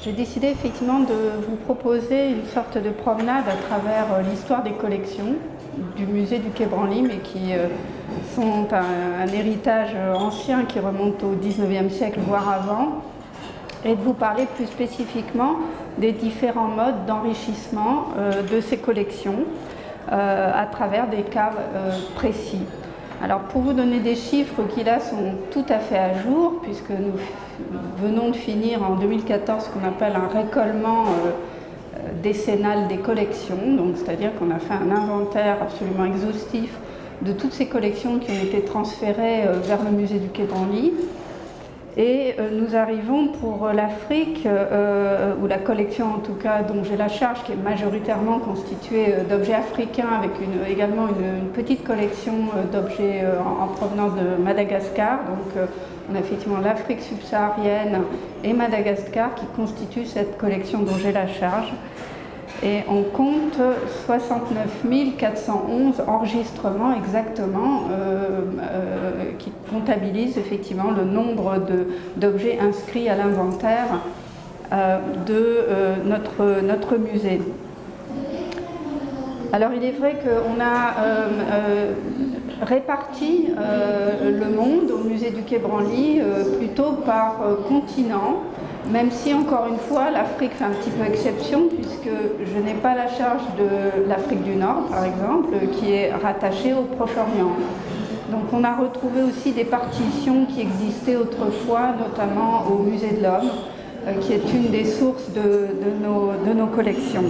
J'ai décidé effectivement de vous proposer une sorte de promenade à travers l'histoire des collections du musée du Quai Branly, mais qui sont un héritage ancien qui remonte au XIXe siècle, voire avant, et de vous parler plus spécifiquement des différents modes d'enrichissement de ces collections à travers des cas précis. Alors pour vous donner des chiffres qui là sont tout à fait à jour, puisque nous venons de finir en 2014 ce qu'on appelle un récollement décennal des collections, donc c'est-à-dire qu'on a fait un inventaire absolument exhaustif de toutes ces collections qui ont été transférées vers le musée du Quai Branly. Et nous arrivons pour l'Afrique, ou la collection en tout cas dont j'ai la charge, qui est majoritairement constituée d'objets africains, avec également une petite collection d'objets en provenance de Madagascar. Donc on a effectivement l'Afrique subsaharienne et Madagascar qui constituent cette collection dont j'ai la charge. Et on compte 69 411 enregistrements exactement qui comptabilisent effectivement le nombre d'objets inscrits à l'inventaire de notre musée. Alors il est vrai qu'on a réparti le monde au musée du Quai Branly plutôt par continent, même si encore une fois l'Afrique fait un petit peu exception, puisque je n'ai pas la charge de l'Afrique du Nord par exemple, qui est rattachée au Proche-Orient. Donc on a retrouvé aussi des partitions qui existaient autrefois, notamment au musée de l'Homme, qui est une des sources de nos collections.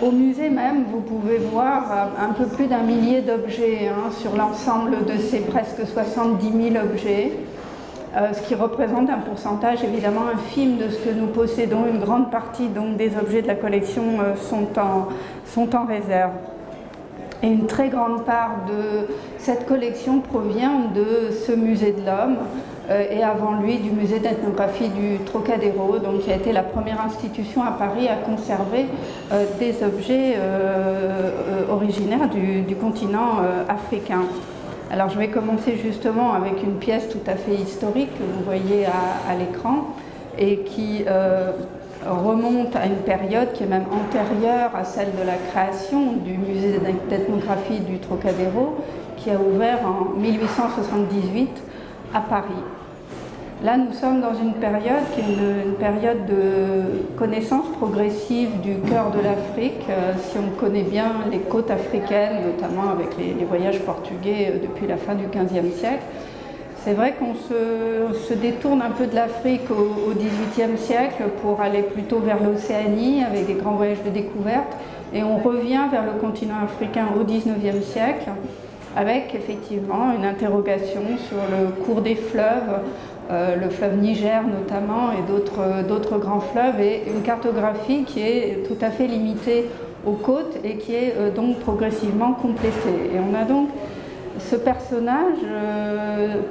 Au musée même, vous pouvez voir un peu plus d'1 millier d'objets sur l'ensemble de ces presque 70 000 objets, ce qui représente un pourcentage évidemment infime de ce que nous possédons. Une grande partie donc, des objets de la collection sont en réserve. Et une très grande part de cette collection provient de ce musée de l'Homme et avant lui du musée d'ethnographie du Trocadéro, donc, qui a été la première institution à Paris à conserver des objets originaires du continent africain. Alors je vais commencer justement avec une pièce tout à fait historique que vous voyez à l'écran et qui remonte à une période qui est même antérieure à celle de la création du musée d'ethnographie du Trocadéro, qui a ouvert en 1878 à Paris. Là, nous sommes dans une période qui est une période de connaissance progressive du cœur de l'Afrique, si on connaît bien les côtes africaines, notamment avec les voyages portugais depuis la fin du XVe siècle. C'est vrai qu'on se détourne un peu de l'Afrique au XVIIIe siècle pour aller plutôt vers l'Océanie avec des grands voyages de découverte, et on revient vers le continent africain au XIXe siècle avec effectivement une interrogation sur le cours des fleuves, le fleuve Niger notamment et d'autres grands fleuves, et une cartographie qui est tout à fait limitée aux côtes et qui est donc progressivement complétée. Et on a donc ce personnage,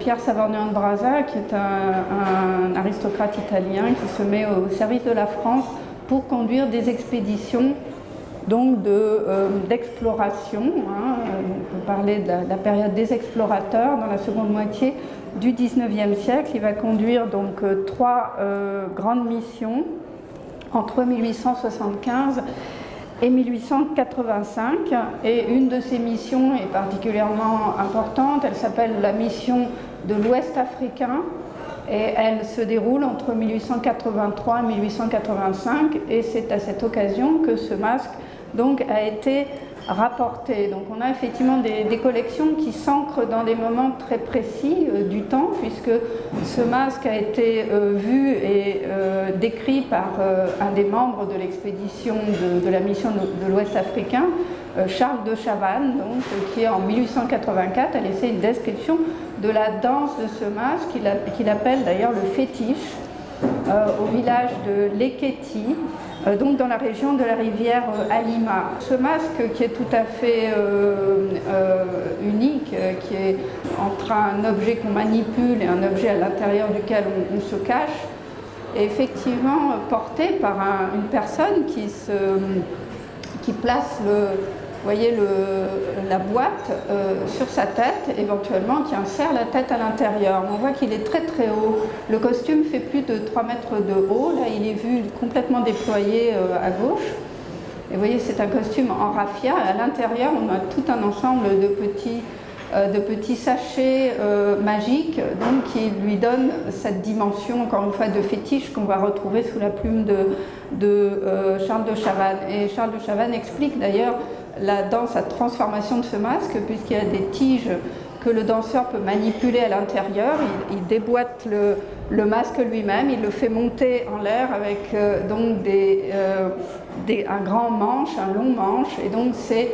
Pierre Savorgnan de Brazza, qui est un aristocrate italien qui se met au service de la France pour conduire des expéditions donc d'exploration. On peut parler de la période des explorateurs dans la seconde moitié du XIXe siècle. Il va conduire donc 3 grandes missions entre 1875 et 1885, et une de ces missions est particulièrement importante. Elle s'appelle la mission de l'Ouest africain et elle se déroule entre 1883 et 1885, et c'est à cette occasion que ce masque donc a été rapporté. Donc on a effectivement des collections qui s'ancrent dans des moments très précis du temps, puisque ce masque a été vu et décrit par un des membres de l'expédition de la mission de l'Ouest africain, Charles de Chavannes, donc, qui en 1884 a laissé une description de la danse de ce masque, qu'il appelle d'ailleurs le fétiche, au village de Leketi, donc dans la région de la rivière Alima. Ce masque qui est tout à fait unique, qui est entre un objet qu'on manipule et un objet à l'intérieur duquel on se cache, est effectivement porté par une personne qui place voyez la boîte sur sa tête, éventuellement, qui insère la tête à l'intérieur. On voit qu'il est très très haut. Le costume fait plus de 3 mètres de haut. Là, il est vu complètement déployé à gauche. Et vous voyez, c'est un costume en raffia. À l'intérieur, on a tout un ensemble de petits sachets magiques, donc qui lui donnent cette dimension, encore une fois, de fétiche qu'on va retrouver sous la plume de Charles de Chavannes. Et Charles de Chavannes explique d'ailleurs dans sa transformation de ce masque, puisqu'il y a des tiges que le danseur peut manipuler à l'intérieur. Il déboîte le masque lui-même, il le fait monter en l'air avec donc un grand manche, un long manche, et donc c'est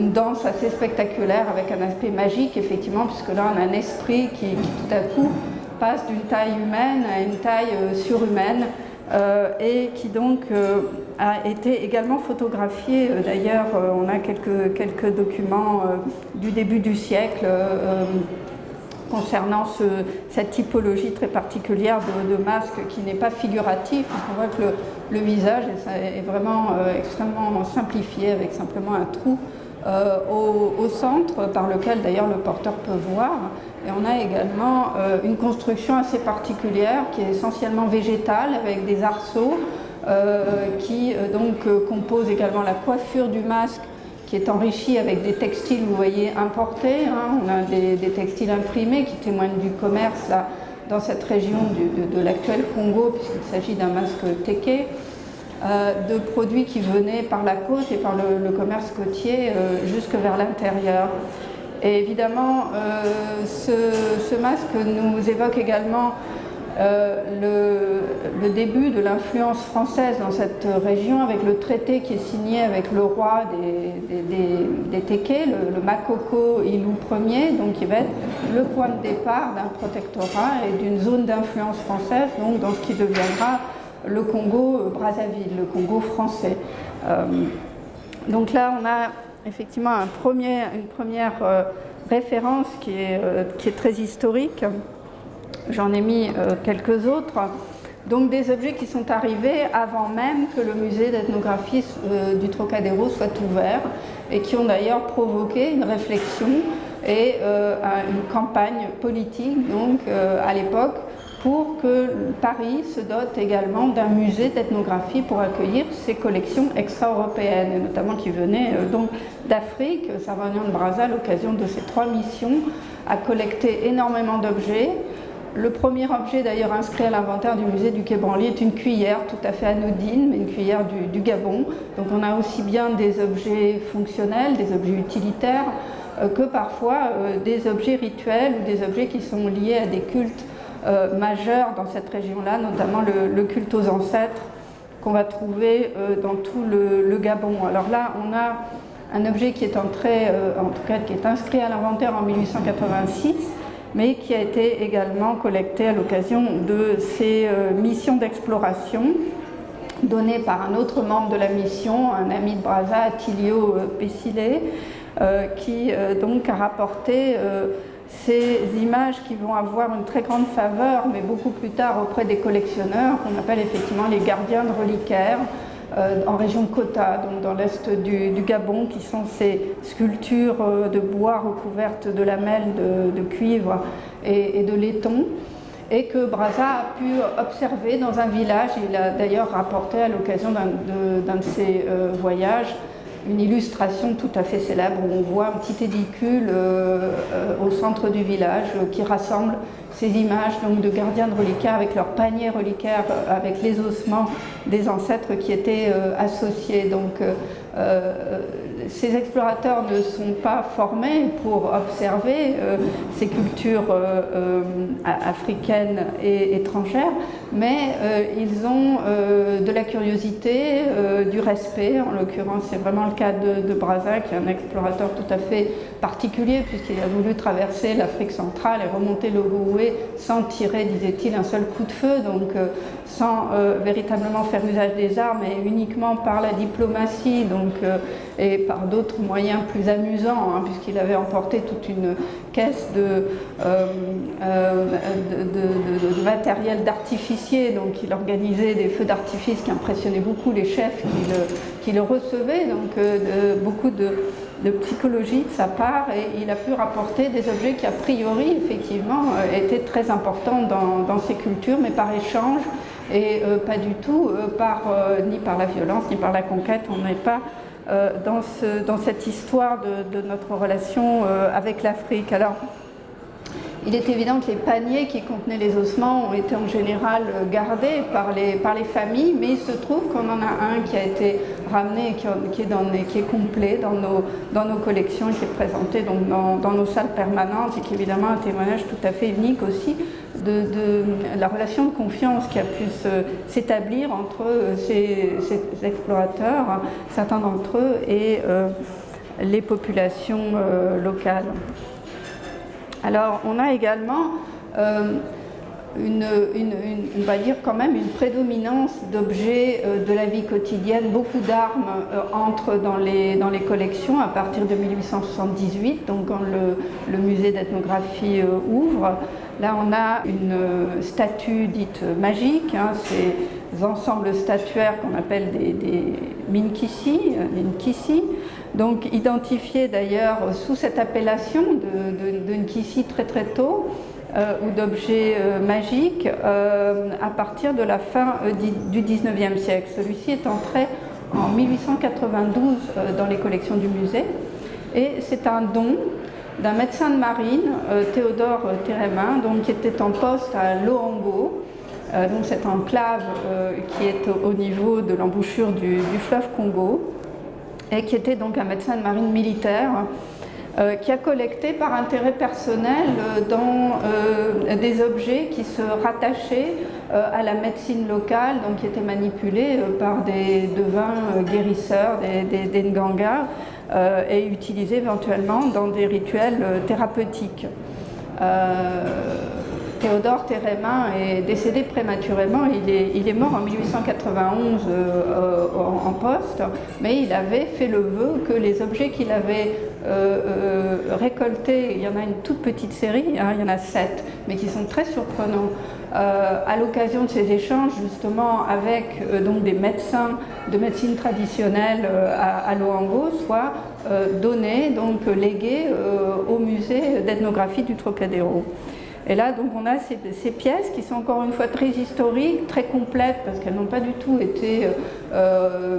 une danse assez spectaculaire avec un aspect magique, effectivement, puisque là on a un esprit qui tout à coup passe d'une taille humaine à une taille surhumaine, et qui donc a été également photographié. D'ailleurs, on a quelques documents du début du siècle concernant cette typologie très particulière de masque qui n'est pas figuratif. On voit que le visage est vraiment extrêmement simplifié, avec simplement un trou au centre par lequel d'ailleurs le porteur peut voir. Et on a également une construction assez particulière qui est essentiellement végétale, avec des arceaux qui composent également la coiffure du masque, qui est enrichi avec des textiles, vous voyez, importés. On a des textiles imprimés qui témoignent du commerce là, dans cette région de l'actuel Congo, puisqu'il s'agit d'un masque téké, de produits qui venaient par la côte et par le commerce côtier jusque vers l'intérieur. Et évidemment, ce masque nous évoque également le début de l'influence française dans cette région, avec le traité qui est signé avec le roi des Tékés, le Makoko Ilou Ier, donc qui va être le point de départ d'un protectorat et d'une zone d'influence française, donc dans ce qui deviendra le Congo-Brazzaville, le Congo français. Donc là, on a effectivement une première référence qui est très historique. J'en ai mis quelques autres. Donc des objets qui sont arrivés avant même que le musée d'ethnographie du Trocadéro soit ouvert, et qui ont d'ailleurs provoqué une réflexion et une campagne politique donc, à l'époque, pour que Paris se dote également d'un musée d'ethnographie pour accueillir ses collections extra-européennes, et notamment qui venaient donc d'Afrique. Sarvagnan de Brazza, à l'occasion de ses 3 missions, a collecté énormément d'objets. Le premier objet d'ailleurs inscrit à l'inventaire du musée du Quai Branly est une cuillère tout à fait anodine, mais une cuillère du Gabon. Donc on a aussi bien des objets fonctionnels, des objets utilitaires, que parfois des objets rituels ou des objets qui sont liés à des cultes majeurs dans cette région-là, notamment le culte aux ancêtres qu'on va trouver dans tout le Gabon. Alors là, on a un objet qui est qui est inscrit à l'inventaire en 1886, mais qui a été également collecté à l'occasion de ces missions d'exploration données par un autre membre de la mission, un ami de Brazza, Attilio Pessilé, qui donc a rapporté ces images qui vont avoir une très grande faveur, mais beaucoup plus tard auprès des collectionneurs, qu'on appelle effectivement les gardiens de reliquaires, en région Kota, donc dans l'est du Gabon, qui sont ces sculptures de bois recouvertes de lamelles de cuivre et de laiton, et que Brazza a pu observer dans un village. Il a d'ailleurs rapporté à l'occasion d'un de ses voyages une illustration tout à fait célèbre où on voit un petit édicule au centre du village qui rassemble ces images donc, de gardiens de reliquaires avec leurs paniers reliquaires, avec les ossements des ancêtres qui étaient associés. Donc, ces explorateurs ne sont pas formés pour observer ces cultures africaines et étrangères, mais ils ont de la curiosité, du respect. En l'occurrence, c'est vraiment le cas de Brazza, qui est un explorateur tout à fait particulier, puisqu'il a voulu traverser l'Afrique centrale et remonter l'Ogooué sans tirer, disait-il, un seul coup de feu. Donc sans véritablement faire usage des armes, et uniquement par la diplomatie, donc, et par d'autres moyens plus amusants, hein, puisqu'il avait emporté toute une caisse de matériel d'artificier. Donc il organisait des feux d'artifice qui impressionnaient beaucoup les chefs qui le recevaient, donc beaucoup de psychologie de sa part, et il a pu rapporter des objets qui a priori effectivement étaient très importants dans ces cultures, mais par échange, et pas du tout ni par la violence ni par la conquête. On n'est pas dans cette histoire de notre relation avec l'Afrique. Alors, il est évident que les paniers qui contenaient les ossements ont été en général gardés par les familles, mais il se trouve qu'on en a un qui a été ramené, qui est complet dans nos collections, et qui est présenté donc dans nos salles permanentes, et qui est évidemment un témoignage tout à fait unique aussi de la relation de confiance qui a pu s'établir entre ces explorateurs, hein, certains d'entre eux, et les populations locales. Alors, on a également on va dire quand même une prédominance d'objets de la vie quotidienne. Beaucoup d'armes entrent dans les collections à partir de 1878, donc quand le musée d'ethnographie ouvre. Là, on a une statue dite magique, hein, ces ensembles statuaires qu'on appelle des minkisi, donc identifiés d'ailleurs sous cette appellation de nkisi très très tôt, ou d'objets magiques à partir de la fin du XIXe siècle. Celui-ci est entré en 1892 dans les collections du musée, et c'est un don d'un médecin de marine, Théodore Térémin, donc, qui était en poste à Loango, donc cette enclave qui est au niveau de l'embouchure du fleuve Congo, et qui était donc un médecin de marine militaire, qui a collecté par intérêt personnel dans des objets qui se rattachaient à la médecine locale, donc qui étaient manipulés par des devins guérisseurs, des Nganga, et utilisés éventuellement dans des rituels thérapeutiques. Théodore Térémin est décédé prématurément, il est mort en 1891 en poste, mais il avait fait le vœu que les objets qu'il avait récoltés, il y en a une toute petite série, hein, il y en a 7, mais qui sont très surprenants, à l'occasion de ces échanges justement avec donc des médecins de médecine traditionnelle à Loango, soit donnés, donc légués au musée d'ethnographie du Trocadéro. Et là, donc, on a ces pièces qui sont encore une fois très historiques, très complètes, parce qu'elles n'ont pas du tout été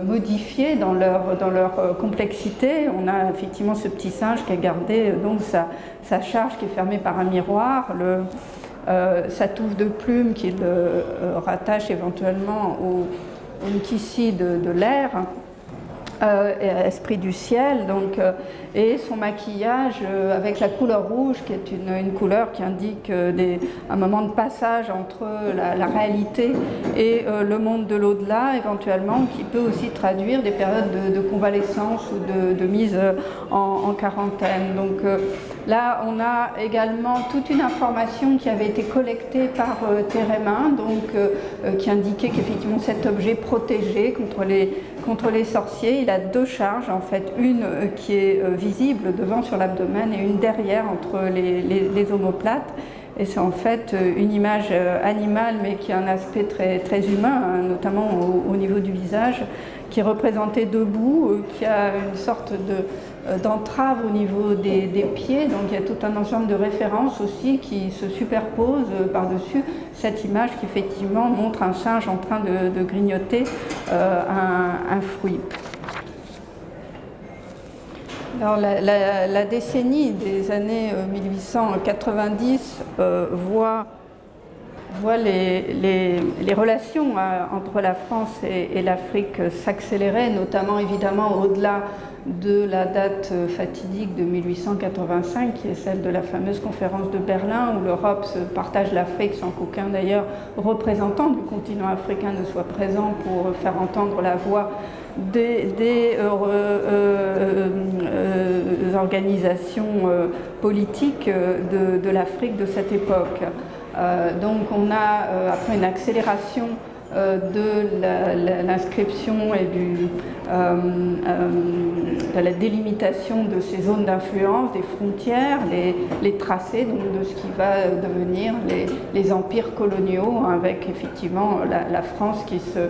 modifiées dans leur complexité. On a effectivement ce petit singe qui a gardé donc sa charge qui est fermée par un miroir, sa touffe de plumes qu'il rattache éventuellement au nkisi de l'air. Esprit du ciel, donc, et son maquillage avec la couleur rouge, qui est une couleur qui indique un moment de passage entre la réalité et le monde de l'au-delà, éventuellement, qui peut aussi traduire des périodes de convalescence ou de mise en quarantaine. Donc là, on a également toute une information qui avait été collectée par Térémin, donc, qui indiquait qu'effectivement cet objet protégeait contre les sorciers. Il a 2 charges, en fait, une qui est visible devant sur l'abdomen et une derrière entre les omoplates. Et c'est en fait une image animale, mais qui a un aspect très, très humain, hein, notamment au niveau du visage, qui est représenté debout, qui a une sorte d'entrave au niveau des pieds. Donc il y a tout un ensemble de références aussi qui se superposent par-dessus cette image qui effectivement montre un singe en train de grignoter un fruit. Alors la décennie des années 1890 voit les relations entre la France et l'Afrique s'accélérer, notamment évidemment au-delà de la date fatidique de 1885, qui est celle de la fameuse conférence de Berlin, où l'Europe se partage l'Afrique sans qu'aucun d'ailleurs représentant du continent africain ne soit présent pour faire entendre la voix des organisations politiques de l'Afrique de cette époque. Donc on a, après une accélération de l'inscription et de la délimitation de ces zones d'influence, des frontières, les tracés donc, de ce qui va devenir les empires coloniaux, avec effectivement la France qui se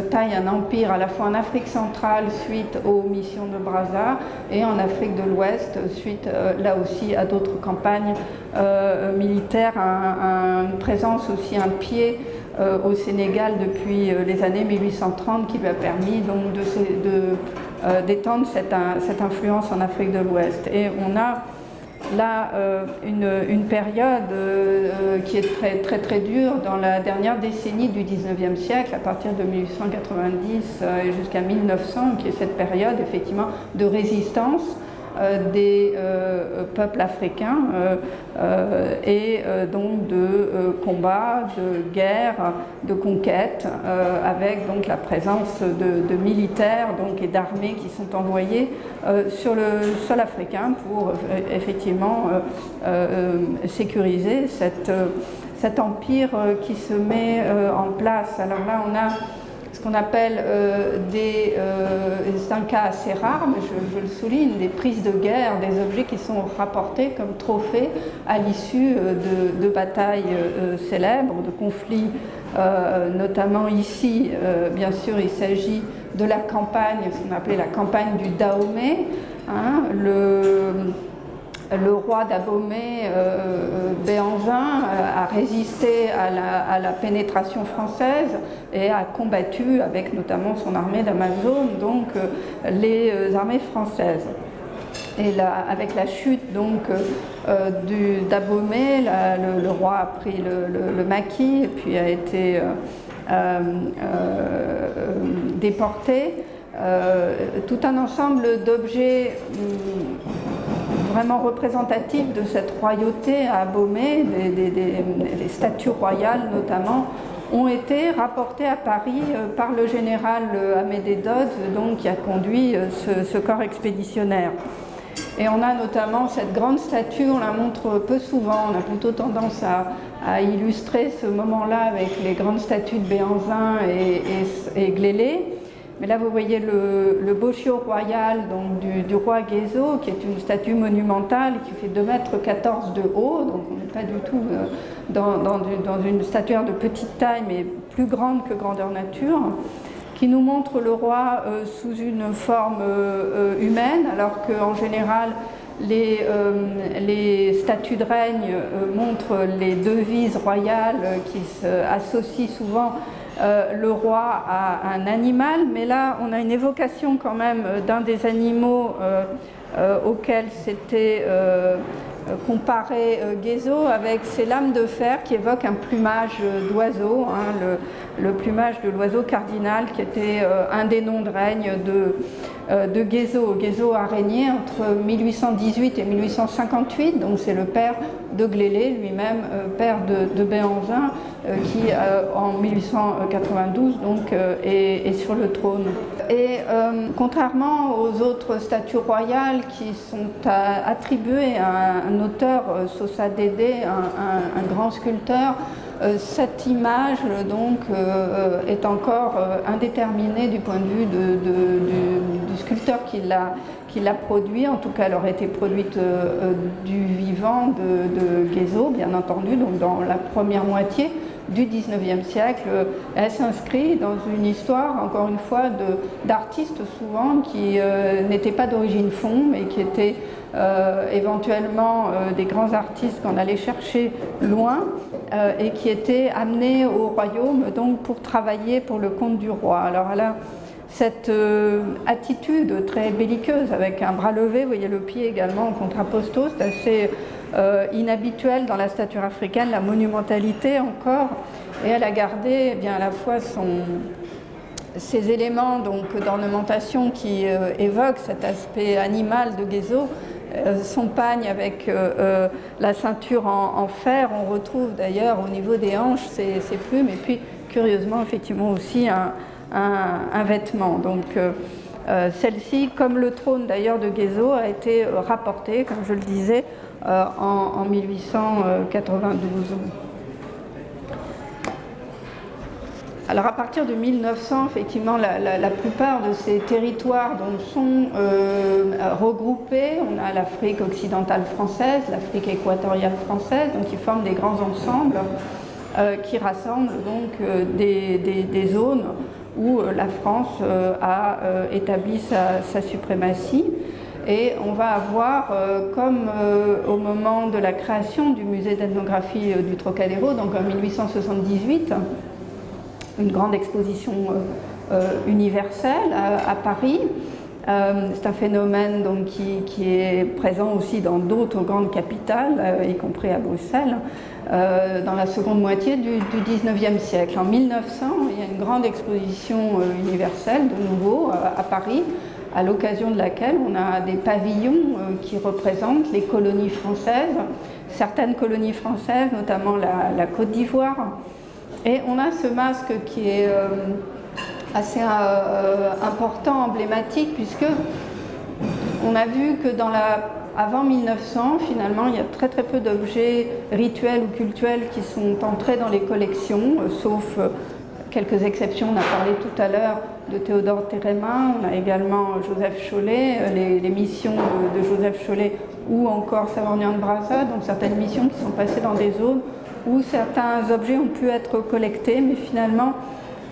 taille un empire à la fois en Afrique centrale suite aux missions de Brazza et en Afrique de l'Ouest suite là aussi à d'autres campagnes militaires, une présence aussi, un pied au Sénégal depuis les années 1830 qui lui a permis donc d'étendre cette influence en Afrique de l'Ouest. Et on a là une période qui est très très dure dans la dernière décennie du 19e siècle, à partir de 1890 jusqu'à 1900, qui est cette période effectivement de résistance des peuples africains et donc de combats, de guerres, de conquêtes, avec donc la présence de militaires donc, et d'armées qui sont envoyées sur le sol africain pour effectivement sécuriser cet empire qui se met en place. Alors là, on a ce qu'on appelle c'est un cas assez rare, mais je le souligne, des prises de guerre, des objets qui sont rapportés comme trophées à l'issue de batailles célèbres, de conflits, notamment ici, bien sûr, il s'agit de la campagne, ce qu'on appelait la campagne du Dahomey, hein, le roi d'Abomey, Béhanzin, a résisté à la pénétration française et a combattu avec notamment son armée d'Amazone, donc les armées françaises. Et là, avec la chute donc d'Abomey, le roi a pris le maquis et puis a été déporté. Tout un ensemble d'objets vraiment représentatifs de cette royauté à Abomey, des statues royales notamment, ont été rapportés à Paris par le général Amédée Dodds, donc, qui a conduit ce corps expéditionnaire. Et on a notamment cette grande statue, on la montre peu souvent, on a plutôt tendance à illustrer ce moment-là avec les grandes statues de Béhanzin et Glélé. Mais là, vous voyez le Boscio royal donc, du roi Guézo, qui est une statue monumentale qui fait 2,14 m de haut. Donc, on n'est pas du tout dans une statuaire de petite taille, mais plus grande que grandeur nature, qui nous montre le roi sous une forme humaine, alors qu'en général, les statues de règne montrent les devises royales qui associent souvent le roi à un animal, mais là on a une évocation quand même d'un des animaux auxquels s'était comparé Guézo, avec ses lames de fer qui évoquent un plumage d'oiseau, hein, le plumage de l'oiseau cardinal qui était un des noms de règne de Guézo. Guézo a régné entre 1818 et 1858, donc c'est le père de Glélé, lui-même père de Béhanzin, qui en 1892 donc, est sur le trône. Et contrairement aux autres statues royales qui sont attribuées à un auteur, Sosa Dédé, un grand sculpteur, cette image donc est encore indéterminée du point de vue du sculpteur qui l'a produit. En tout cas, elle aurait été produite du vivant de Guézo, bien entendu, donc dans la première moitié du XIXe siècle. Elle s'inscrit dans une histoire, encore une fois, d'artistes souvent qui n'étaient pas d'origine fon, mais qui étaient éventuellement des grands artistes qu'on allait chercher loin et qui étaient amenés au royaume donc pour travailler pour le compte du roi. Alors là, cette attitude très belliqueuse avec un bras levé, vous voyez le pied également en contrapposto, c'est assez inhabituel dans la stature africaine, la monumentalité encore, et elle a gardé bien à la fois ces éléments d'ornementation qui évoquent cet aspect animal de Guézo, son pagne avec la ceinture en fer. On retrouve d'ailleurs au niveau des hanches ses plumes, et puis curieusement effectivement aussi un vêtement. Donc celle-ci, comme le trône d'ailleurs de Guézo, a été rapportée, comme je le disais, en 1892. Alors à partir de 1900, effectivement, la plupart de ces territoires donc, sont regroupés. On a l'Afrique occidentale française, l'Afrique équatoriale française, donc qui forment des grands ensembles qui rassemblent donc des zones où la France a établi sa suprématie. Et on va avoir, comme au moment de la création du musée d'ethnographie du Trocadéro, donc en 1878, une grande exposition universelle à Paris. C'est un phénomène donc, qui est présent aussi dans d'autres grandes capitales, y compris à Bruxelles, dans la seconde moitié du XIXe siècle. En 1900, il y a une grande exposition universelle, de nouveau, à Paris, à l'occasion de laquelle on a des pavillons qui représentent les colonies françaises, certaines colonies françaises, notamment la Côte d'Ivoire. Et on a ce masque qui est assez important, emblématique, puisque on a vu que avant 1900, finalement, il y a très très peu d'objets rituels ou cultuels qui sont entrés dans les collections, sauf quelques exceptions. On a parlé tout à l'heure de Théodore Térémin, on a également Joseph Chollet, les missions de Joseph Chollet ou encore Savorgnan de Brazza, donc certaines missions qui sont passées dans des zones où certains objets ont pu être collectés, mais finalement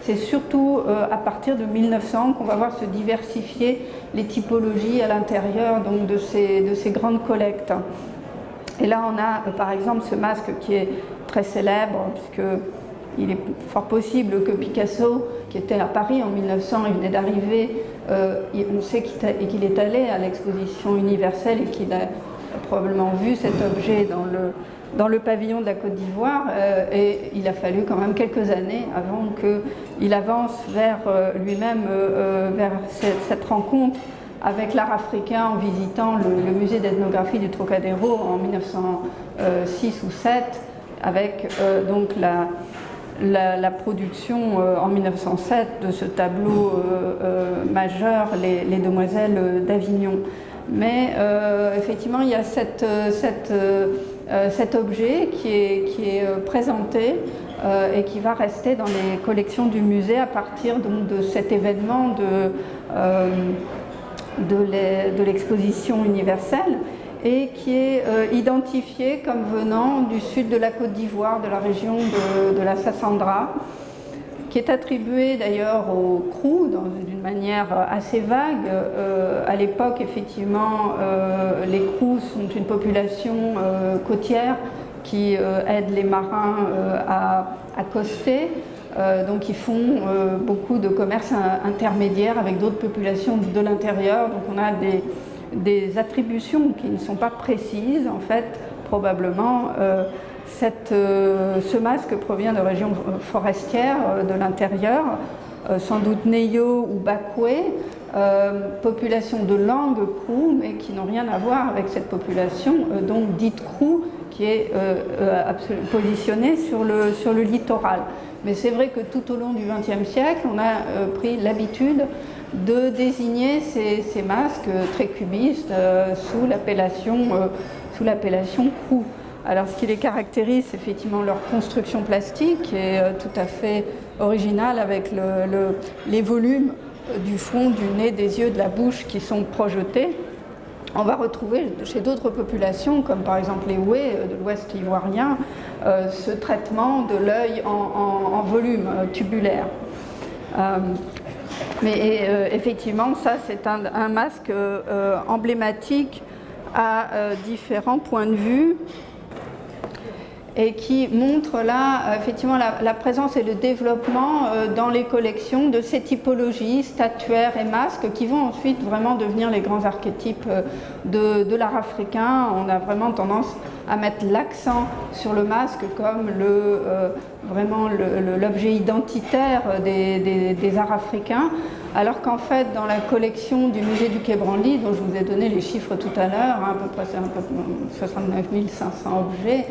c'est surtout à partir de 1900 qu'on va voir se diversifier les typologies à l'intérieur donc, de ces grandes collectes. Et là on a par exemple ce masque qui est très célèbre, puisqu'il est fort possible que Picasso, qui était à Paris en 1900, il venait d'arriver, on sait qu'il est allé à l'exposition universelle et qu'il a probablement vu cet objet dans le pavillon de la Côte d'Ivoire, et il a fallu quand même quelques années avant qu'il avance vers lui-même, vers cette rencontre avec l'art africain en visitant le musée d'ethnographie du Trocadéro en 1906 ou 7, avec donc la production en 1907 de ce tableau majeur, les Demoiselles d'Avignon. Mais effectivement, il y a cet objet qui est présenté et qui va rester dans les collections du musée à partir donc, de cet événement de l'exposition universelle, et qui est identifié comme venant du sud de la Côte d'Ivoire, de la région de la Sassandra, qui est attribué d'ailleurs aux Krou d'une manière assez vague. À l'époque, effectivement, les Krou sont une population côtière qui aide les marins à coster. Donc ils font beaucoup de commerce intermédiaire avec d'autres populations de l'intérieur. Donc on a des attributions qui ne sont pas précises. En fait, probablement, ce masque provient de régions forestières de l'intérieur, sans doute Neyo ou Bakwe, population de langue Krou, mais qui n'ont rien à voir avec cette population donc dite Krou, qui est positionnée sur le littoral. Mais c'est vrai que tout au long du XXe siècle, on a pris l'habitude de désigner ces masques très cubistes sous l'appellation Krou. Alors, ce qui les caractérise, c'est effectivement leur construction plastique, qui est tout à fait originale, avec les volumes du front, du nez, des yeux, de la bouche qui sont projetés. On va retrouver chez d'autres populations, comme par exemple les Oué de l'Ouest ivoirien, ce traitement de l'œil en volume tubulaire. Mais effectivement, ça, c'est un masque emblématique à différents points de vue, et qui montre là effectivement la présence et le développement dans les collections de ces typologies, statuaires et masques, qui vont ensuite vraiment devenir les grands archétypes de l'art africain. On a vraiment tendance à mettre l'accent sur le masque comme vraiment l'objet identitaire des arts africains, alors qu'en fait dans la collection du musée du Quai Branly, dont je vous ai donné les chiffres tout à l'heure, à peu près 69 500 objets,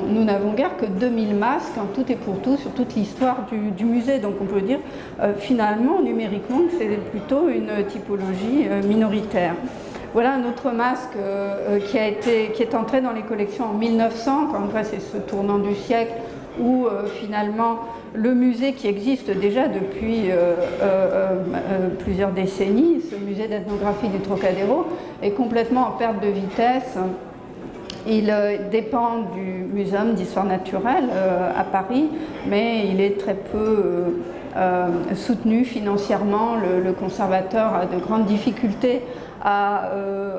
nous n'avons guère que 2000 masques en tout et pour tout sur toute l'histoire du musée. Donc on peut dire finalement numériquement que c'est plutôt une typologie minoritaire. Voilà un autre masque qui est entré dans les collections en 1900, quand c'est ce tournant du siècle où finalement le musée qui existe déjà depuis plusieurs décennies, ce musée d'ethnographie du Trocadéro, est complètement en perte de vitesse. Il dépend du Muséum d'histoire naturelle à Paris, mais il est très peu soutenu financièrement. Le conservateur a de grandes difficultés à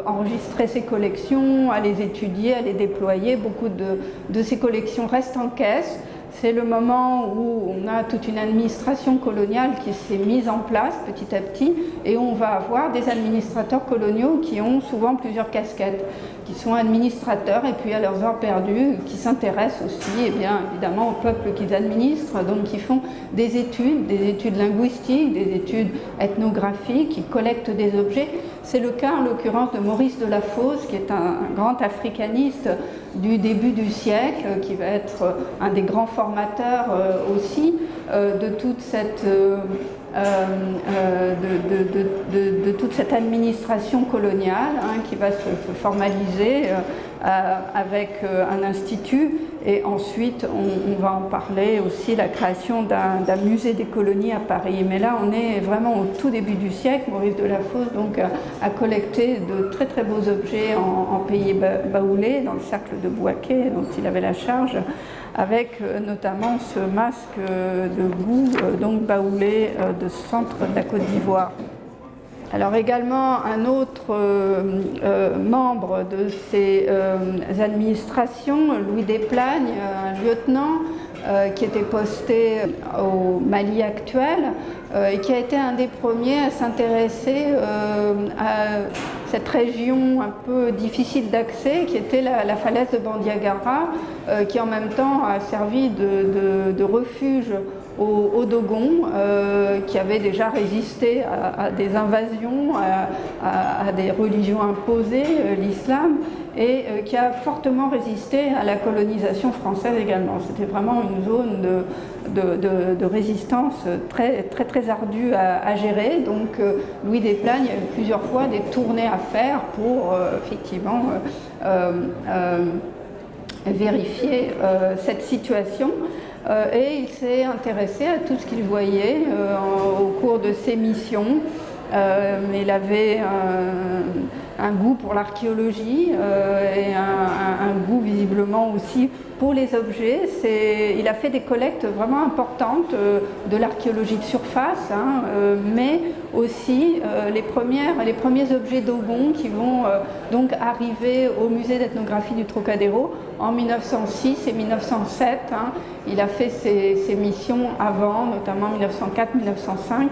enregistrer ses collections, à les étudier, à les déployer. Beaucoup de ces collections restent en caisse. C'est le moment où on a toute une administration coloniale qui s'est mise en place petit à petit, et on va avoir des administrateurs coloniaux qui ont souvent plusieurs casquettes, qui sont administrateurs et puis à leurs heures perdues, qui s'intéressent aussi bien évidemment au peuple qu'ils administrent, donc qui font des études linguistiques, des études ethnographiques, qui collectent des objets. C'est le cas en l'occurrence de Maurice de la Fosse, qui est un grand africaniste du début du siècle, qui va être un des grands formateurs aussi de toute cette toute cette administration coloniale, qui va se formaliser avec un institut, et ensuite on va en parler aussi, la création d'un musée des colonies à Paris. Mais là on est vraiment au tout début du siècle. Maurice de la Fosse donc a collecté de très très beaux objets en pays baoulés, dans le cercle de Bouaké dont il avait la charge, avec notamment ce masque de goût donc baoulé de centre de la Côte d'Ivoire. Alors également un autre membre de ces administrations, Louis Desplagnes, un lieutenant qui était posté au Mali actuel et qui a été un des premiers à s'intéresser à cette région un peu difficile d'accès qui était la falaise de Bandiagara, qui en même temps a servi de refuge aux Dogons, qui avaient déjà résisté à des invasions, à des religions imposées, l'islam, et qui a fortement résisté à la colonisation française également. C'était vraiment une zone de résistance très, très, très ardue à gérer. Donc Louis Desplagnes a eu plusieurs fois des tournées à faire pour effectivement vérifier cette situation. Et il s'est intéressé à tout ce qu'il voyait au cours de ses missions. Il avait un goût pour l'archéologie et un goût visiblement aussi pour les objets. Il a fait des collectes vraiment importantes de l'archéologie de surface, mais aussi les premiers objets Dogon qui vont donc arriver au musée d'ethnographie du Trocadéro en 1906 et 1907. Il a fait ses missions avant, notamment 1904-1905.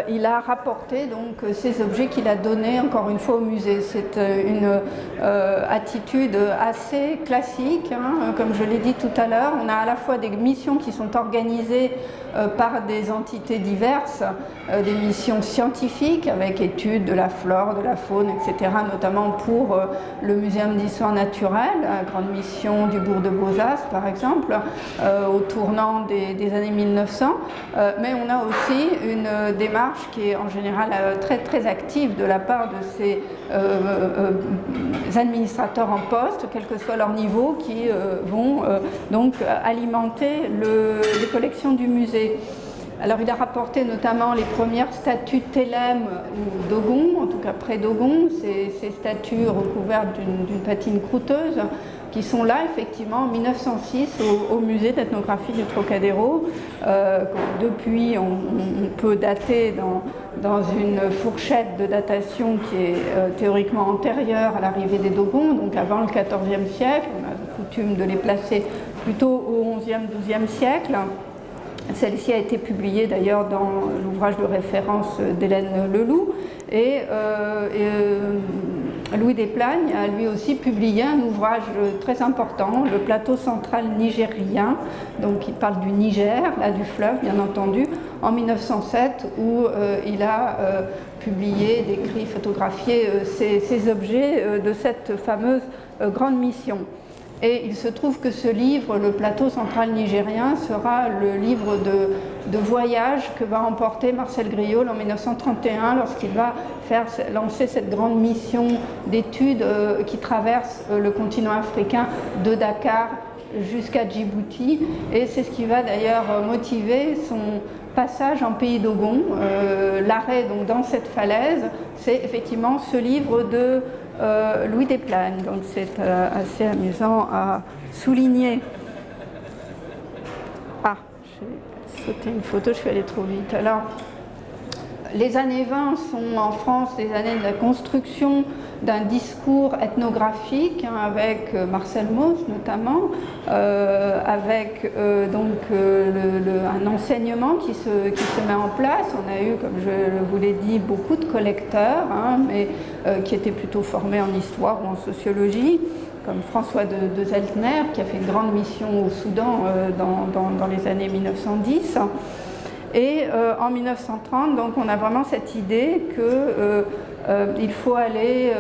Il a rapporté donc ces objets qu'il a donnés encore une fois au musée. C'est une attitude assez classique, comme je l'ai dit tout à l'heure. On a à la fois des missions qui sont organisées par des entités diverses, des missions scientifiques avec études de la flore, de la faune, etc., notamment pour le Muséum d'histoire naturelle, la grande mission du bourg de Beaux-Astres par exemple, au tournant des années 1900, mais on a aussi une démarche qui est en général très très active de la part de ces administrateurs en poste, quel que soit leur niveau, qui vont donc alimenter les collections du musée. Alors il a rapporté notamment les premières statues Télème ou Dogon, en tout cas pré-Dogon, ces statues recouvertes d'une patine croûteuse, qui sont là effectivement en 1906 au musée d'ethnographie du Trocadéro. Depuis, on peut dater dans une fourchette de datation qui est théoriquement antérieure à l'arrivée des Dogons, donc avant le XIVe siècle. On a coutume de les placer plutôt au XIe, XIIe siècle. Celle-ci a été publiée d'ailleurs dans l'ouvrage de référence d'Hélène Leloup. Et Louis Desplagnes a lui aussi publié un ouvrage très important, le plateau central nigérien, donc il parle du Niger, là du fleuve bien entendu, en 1907, où il a publié, décrit, photographié ces objets de cette fameuse grande mission. Et il se trouve que ce livre, le plateau central nigérien, sera le livre de voyage que va emporter Marcel Griaule en 1931 lorsqu'il va lancer cette grande mission d'études qui traverse le continent africain de Dakar jusqu'à Djibouti, et c'est ce qui va d'ailleurs motiver son passage en pays d'Ogon. L'arrêt donc dans cette falaise, c'est effectivement ce livre de Louis Desplagne, donc c'est assez amusant à souligner. Ah, j'ai sauté une photo, je suis allée trop vite. Alors, les années 20 sont en France des années de la construction d'un discours ethnographique, avec Marcel Mauss notamment, avec un enseignement qui se met en place. On a eu, comme je vous l'ai dit, beaucoup de collecteurs, mais qui étaient plutôt formés en histoire ou en sociologie, comme François de Zeltner, qui a fait une grande mission au Soudan dans les années 1910. Et en 1930, donc, on a vraiment cette idée qu'il faut aller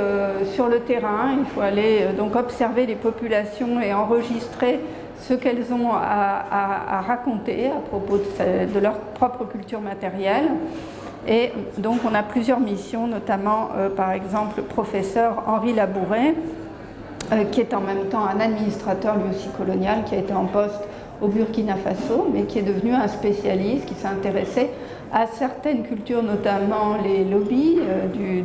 sur le terrain, il faut aller donc observer les populations et enregistrer ce qu'elles ont à raconter à propos de leur propre culture matérielle. Et donc on a plusieurs missions, notamment par exemple le professeur Henri Labouret, qui est en même temps un administrateur lui aussi colonial, qui a été en poste au Burkina Faso, mais qui est devenu un spécialiste, qui s'est intéressé à certaines cultures, notamment les lobbies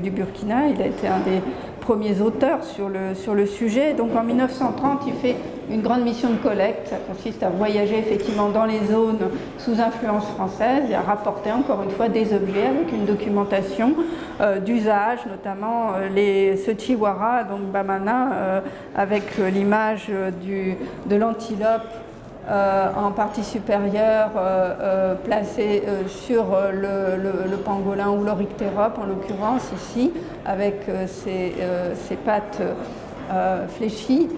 du Burkina. Il a été un des premiers auteurs sur le sujet. Donc en 1930, il fait une grande mission de collecte. Ça consiste à voyager effectivement dans les zones sous influence française et à rapporter encore une fois des objets avec une documentation d'usage, notamment ce chihuahua, donc Bamana, avec l'image de l'antilope en partie supérieure placée sur le pangolin ou l'oryctérope en l'occurrence ici, avec ses pattes fléchies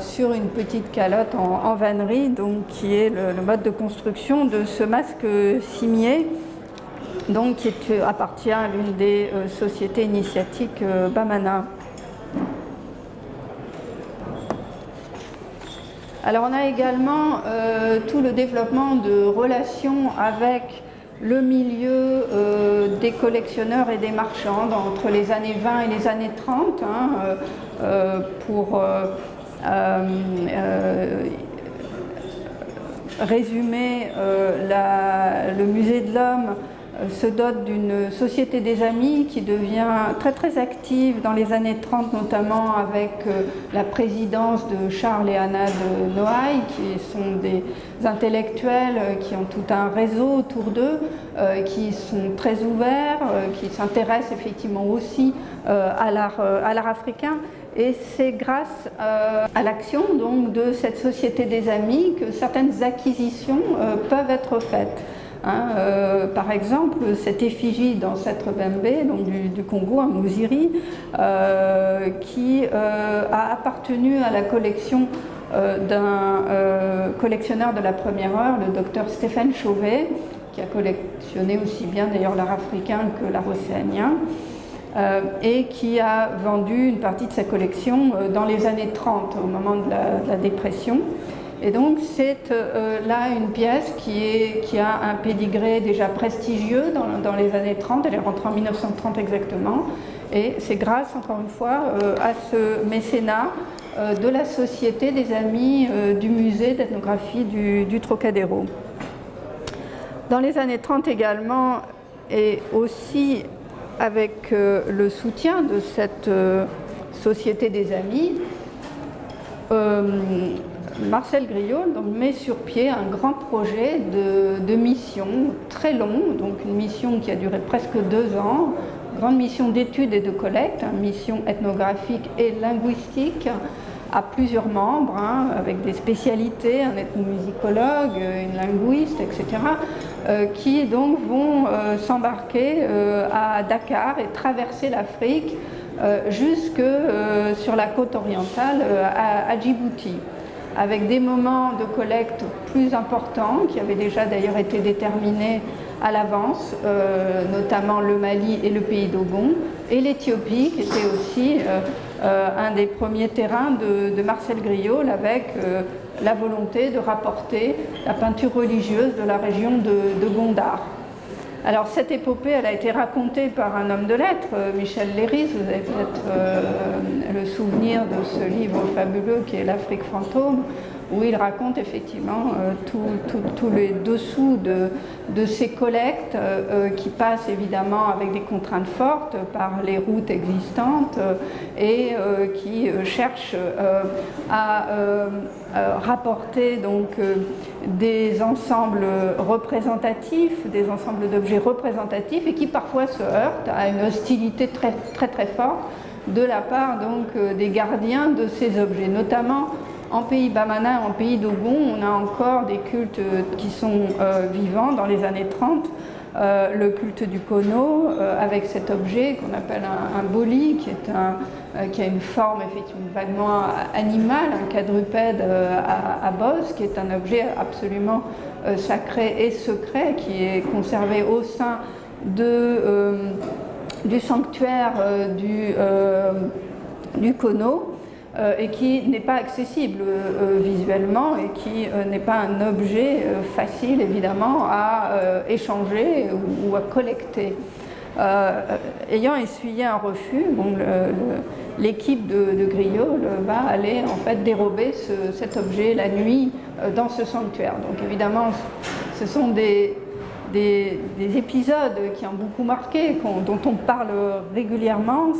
sur une petite calotte en vannerie, donc qui est le mode de construction de ce masque cimier, donc qui appartient à l'une des sociétés initiatiques Bamana. Alors on a également tout le développement de relations avec le milieu des collectionneurs et des marchands entre les années 20 et les années 30, pour résumer, le musée de l'homme se dote d'une société des amis qui devient très très active dans les années 30, notamment avec la présidence de Charles et Anna de Noailles, qui sont des intellectuels qui ont tout un réseau autour d'eux, qui sont très ouverts, qui s'intéressent effectivement aussi à l'art africain. Et c'est grâce à l'action donc de cette société des amis que certaines acquisitions peuvent être faites. Par exemple, cette effigie dans cette Bembe, donc du Congo, un Mouziri, qui a appartenu à la collection d'un collectionneur de la première heure, le docteur Stéphane Chauvet, qui a collectionné aussi bien d'ailleurs l'art africain que l'art océanien, et qui a vendu une partie de sa collection dans les années 30, au moment de la dépression. Et donc c'est là une pièce qui a un pédigré déjà prestigieux dans les années 30, elle est rentrée en 1930 exactement, et c'est grâce encore une fois à ce mécénat de la Société des Amis du musée d'ethnographie du Trocadéro. Dans les années 30 également, et aussi avec le soutien de cette Société des Amis, Marcel Griault donc, met sur pied un grand projet de mission très long, donc une mission qui a duré presque 2 ans, grande mission d'études et de collecte, une mission ethnographique et linguistique à plusieurs membres, avec des spécialités, un ethnomusicologue, une linguiste, etc., qui donc vont s'embarquer à Dakar et traverser l'Afrique jusque sur la côte orientale à Djibouti, avec des moments de collecte plus importants qui avaient déjà d'ailleurs été déterminés à l'avance, notamment le Mali et le pays d'Ogon, et l'Éthiopie qui était aussi un des premiers terrains de Marcel Griault, avec la volonté de rapporter la peinture religieuse de la région de Gondar. Alors cette épopée, elle a été racontée par un homme de lettres, Michel Léris. Vous avez peut-être le souvenir de ce livre fabuleux qui est l'Afrique fantôme, où il raconte effectivement tous les dessous de ces collectes qui passent évidemment avec des contraintes fortes par les routes existantes et qui cherchent à rapporter donc des ensembles représentatifs, des ensembles d'objets représentatifs et qui parfois se heurtent à une hostilité très forte de la part donc des gardiens de ces objets, notamment en pays Bamana, en pays Dogon, on a encore des cultes qui sont vivants dans les années 30. Le culte du Kono, avec cet objet qu'on appelle un boli, qui a une forme effectivement vaguement animale, un quadrupède à bosse, qui est un objet absolument sacré et secret, qui est conservé au sein du sanctuaire du Kono. Et qui n'est pas accessible visuellement et qui n'est pas un objet facile évidemment à échanger ou à collecter. Ayant essuyé un refus, bon, l'équipe de Griault va aller en fait dérober cet objet la nuit dans ce sanctuaire. Donc évidemment, ce sont des épisodes qui ont beaucoup marqué, dont on parle régulièrement,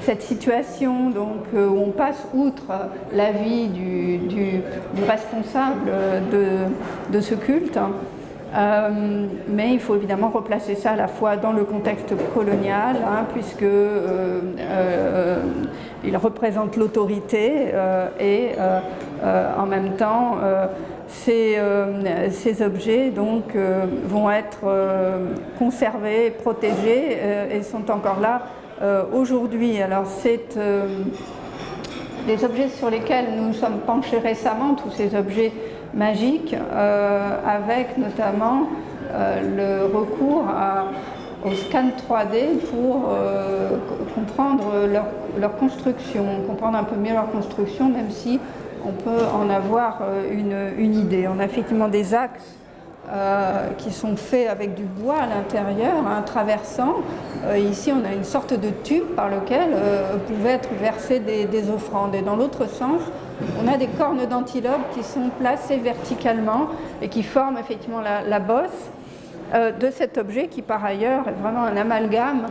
cette situation donc, où on passe outre la vie du responsable de ce culte, mais il faut évidemment replacer ça à la fois dans le contexte colonial, puisque il représente l'autorité et en même temps ces objets donc, vont être conservés, protégés et sont encore là aujourd'hui. Alors c'est des objets sur lesquels nous nous sommes penchés récemment, tous ces objets magiques, avec notamment le recours au scan 3D pour comprendre leur construction, comprendre un peu mieux leur construction, même si on peut en avoir une idée. On a effectivement des axes qui sont faits avec du bois à l'intérieur, traversant. Ici, on a une sorte de tube par lequel pouvaient être versées des offrandes. Et dans l'autre sens, on a des cornes d'antilope qui sont placées verticalement et qui forment effectivement la bosse de cet objet qui, par ailleurs, est vraiment un amalgame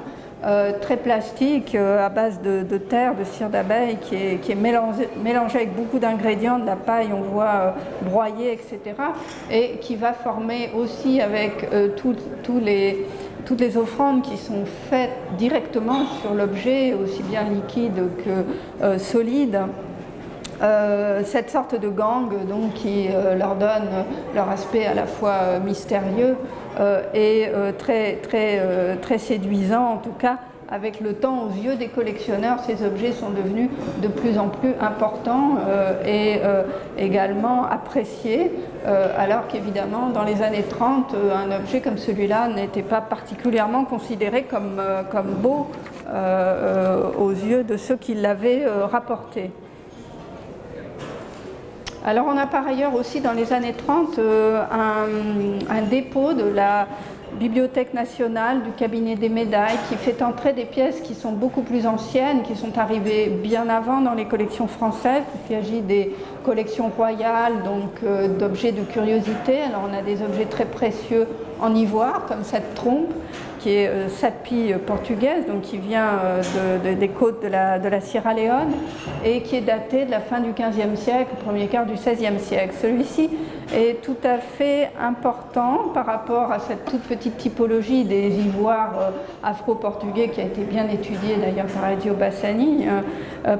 très plastique à base de terre, de cire d'abeille qui est mélangé avec beaucoup d'ingrédients, de la paille, on voit broyée, etc. et qui va former aussi avec toutes les offrandes qui sont faites directement sur l'objet, aussi bien liquide que solide. Cette sorte de gang donc, qui leur donne leur aspect à la fois mystérieux et très séduisant, en tout cas avec le temps aux yeux des collectionneurs. Ces objets sont devenus de plus en plus importants et également appréciés, alors qu'évidemment dans les années 30 un objet comme celui-là n'était pas particulièrement considéré comme beau aux yeux de ceux qui l'avaient rapporté. Alors on a par ailleurs aussi dans les années 30 un dépôt de la Bibliothèque nationale, du cabinet des médailles, qui fait entrer des pièces qui sont beaucoup plus anciennes, qui sont arrivées bien avant dans les collections françaises. Il s'agit des collections royales, donc d'objets de curiosité. Alors on a des objets très précieux en ivoire, comme cette trompe, qui est sapi portugaise, donc qui vient des côtes de la Sierra Leone et qui est datée de la fin du XVe siècle, premier quart du XVIe siècle. Celui-ci est tout à fait important par rapport à cette toute petite typologie des ivoires afro-portugais qui a été bien étudiée d'ailleurs par Ezio Bassani,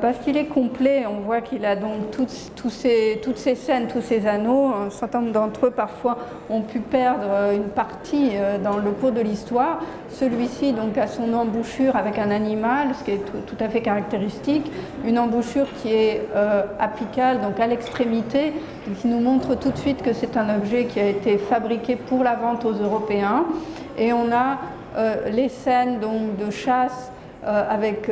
parce qu'il est complet. On voit qu'il a donc toutes ces scènes, tous ces anneaux. Un certain nombre d'entre eux parfois ont pu perdre une partie dans le cours de l'histoire. Celui-ci donc a son embouchure avec un animal, ce qui est tout à fait caractéristique, une embouchure qui est apicale, donc à l'extrémité, qui nous montre tout de suite que c'est un objet qui a été fabriqué pour la vente aux Européens. Et on a les scènes donc, de chasse avec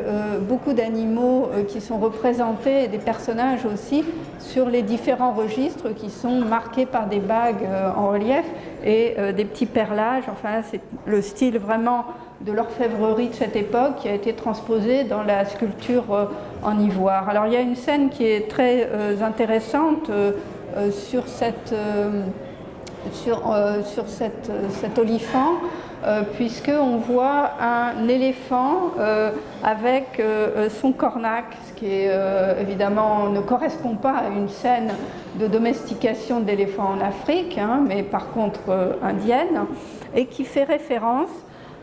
beaucoup d'animaux qui sont représentés et des personnages aussi sur les différents registres qui sont marqués par des bagues en relief et des petits perlages. Enfin, c'est le style vraiment de l'orfèvrerie de cette époque qui a été transposé dans la sculpture en ivoire. Alors il y a une scène qui est très intéressante sur cet olifant, puisqu'on voit un éléphant avec son cornac, ce qui est, évidemment ne correspond pas à une scène de domestication d'éléphants en Afrique, hein, mais par contre indienne, et qui fait référence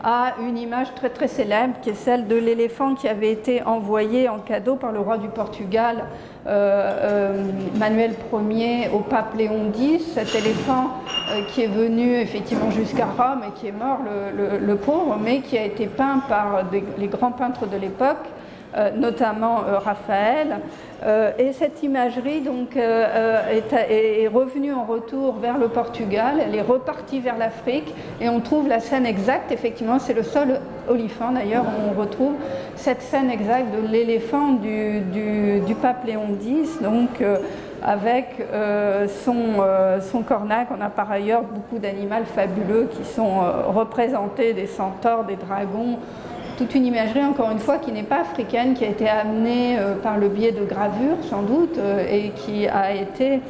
à une image très très célèbre qui est celle de l'éléphant qui avait été envoyé en cadeau par le roi du Portugal, Manuel Ier, au pape Léon X, cet éléphant qui est venu effectivement jusqu'à Rome et qui est mort, le pauvre, mais qui a été peint par les grands peintres de l'époque, notamment Raphaël. Et cette imagerie donc, est revenue en retour vers le Portugal, elle est repartie vers l'Afrique et on trouve la scène exacte, effectivement c'est le seul olifant d'ailleurs où on retrouve cette scène exacte de l'éléphant du pape Léon X, donc avec son cornac. On a par ailleurs beaucoup d'animaux fabuleux qui sont représentés, des centaures, des dragons, toute une imagerie, encore une fois, qui n'est pas africaine, qui a été amenée par le biais de gravures, sans doute, et qui a été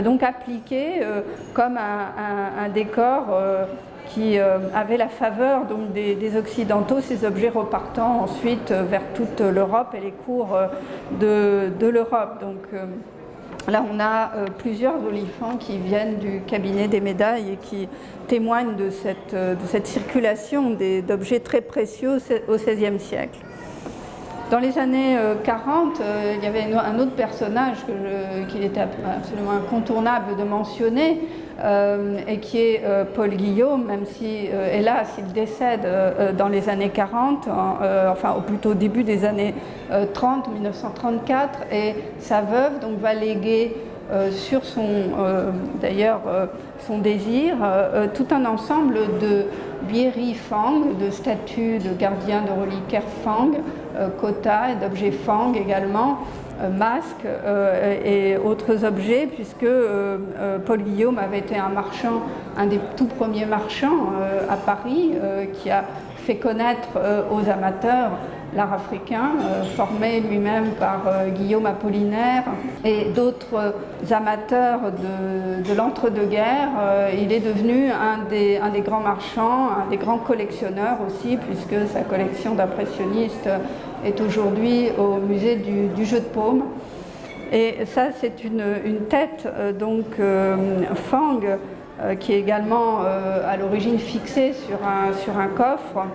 donc appliquée comme un décor qui avait la faveur donc, des Occidentaux, ces objets repartant ensuite vers toute l'Europe et les cours de l'Europe. Donc, là, on a plusieurs olifants qui viennent du cabinet des médailles et qui témoignent de cette circulation d'objets très précieux au XVIe siècle. Dans les années 40, il y avait un autre personnage qu'il était absolument incontournable de mentionner, et qui est Paul Guillaume, même si, hélas, il décède dans les années 40, enfin au plutôt début des années 30, 1934, et sa veuve donc, va léguer sur son désir tout un ensemble de bieri Fang, de statues de gardiens de reliquaires Fang, kota et d'objets Fang également, masques et autres objets, puisque Paul Guillaume avait été un marchand, un des tout premiers marchands à Paris, qui a fait connaître aux amateurs l'art africain, formé lui-même par Guillaume Apollinaire et d'autres amateurs de l'entre-deux-guerres. Il est devenu un des grands marchands, un des grands collectionneurs aussi, puisque sa collection d'impressionnistes est aujourd'hui au musée du jeu de paume. Et ça, c'est une tête donc Fang, qui est également à l'origine fixée sur un coffre.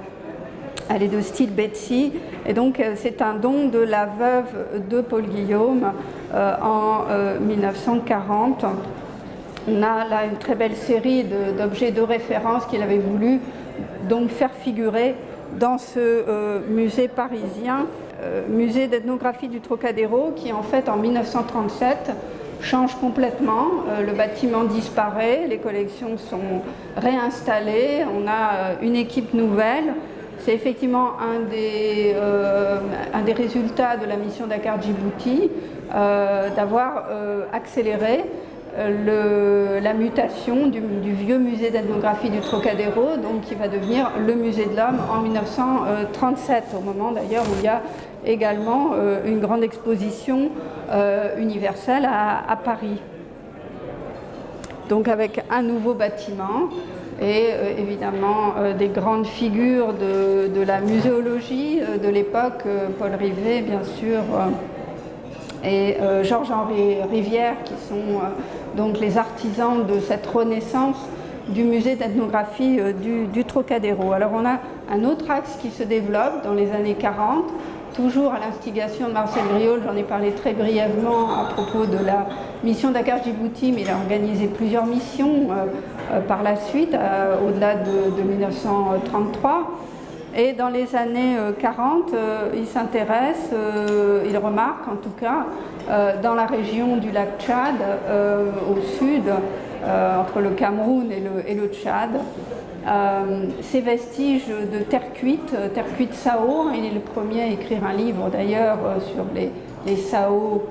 Elle est de style Betsy, et donc c'est un don de la veuve de Paul Guillaume en 1940. On a là une très belle série d'objets de référence qu'il avait voulu donc faire figurer dans ce musée parisien, musée d'ethnographie du Trocadéro, qui en fait en 1937 change complètement. Le bâtiment disparaît, les collections sont réinstallées, on a une équipe nouvelle. C'est effectivement un des résultats de la mission Dakar Djibouti, d'avoir accéléré la mutation du vieux musée d'ethnographie du Trocadéro, donc qui va devenir le musée de l'homme en 1937, au moment d'ailleurs où il y a également une grande exposition universelle à Paris. Donc avec un nouveau bâtiment et évidemment des grandes figures de la muséologie de l'époque, Paul Rivet bien sûr, et Georges-Henri Rivière, qui sont donc les artisans de cette renaissance du musée d'ethnographie du Trocadéro. Alors on a un autre axe qui se développe dans les années 40, toujours à l'instigation de Marcel Griaule, j'en ai parlé très brièvement à propos de la mission Dakar Djibouti, mais il a organisé plusieurs missions par la suite, au-delà de 1933. Et dans les années 40, il s'intéresse, il remarque en tout cas, dans la région du lac Tchad, au sud, entre le Cameroun et le Tchad, ces vestiges de terre cuite Sao. Il est le premier à écrire un livre d'ailleurs sur les Sao,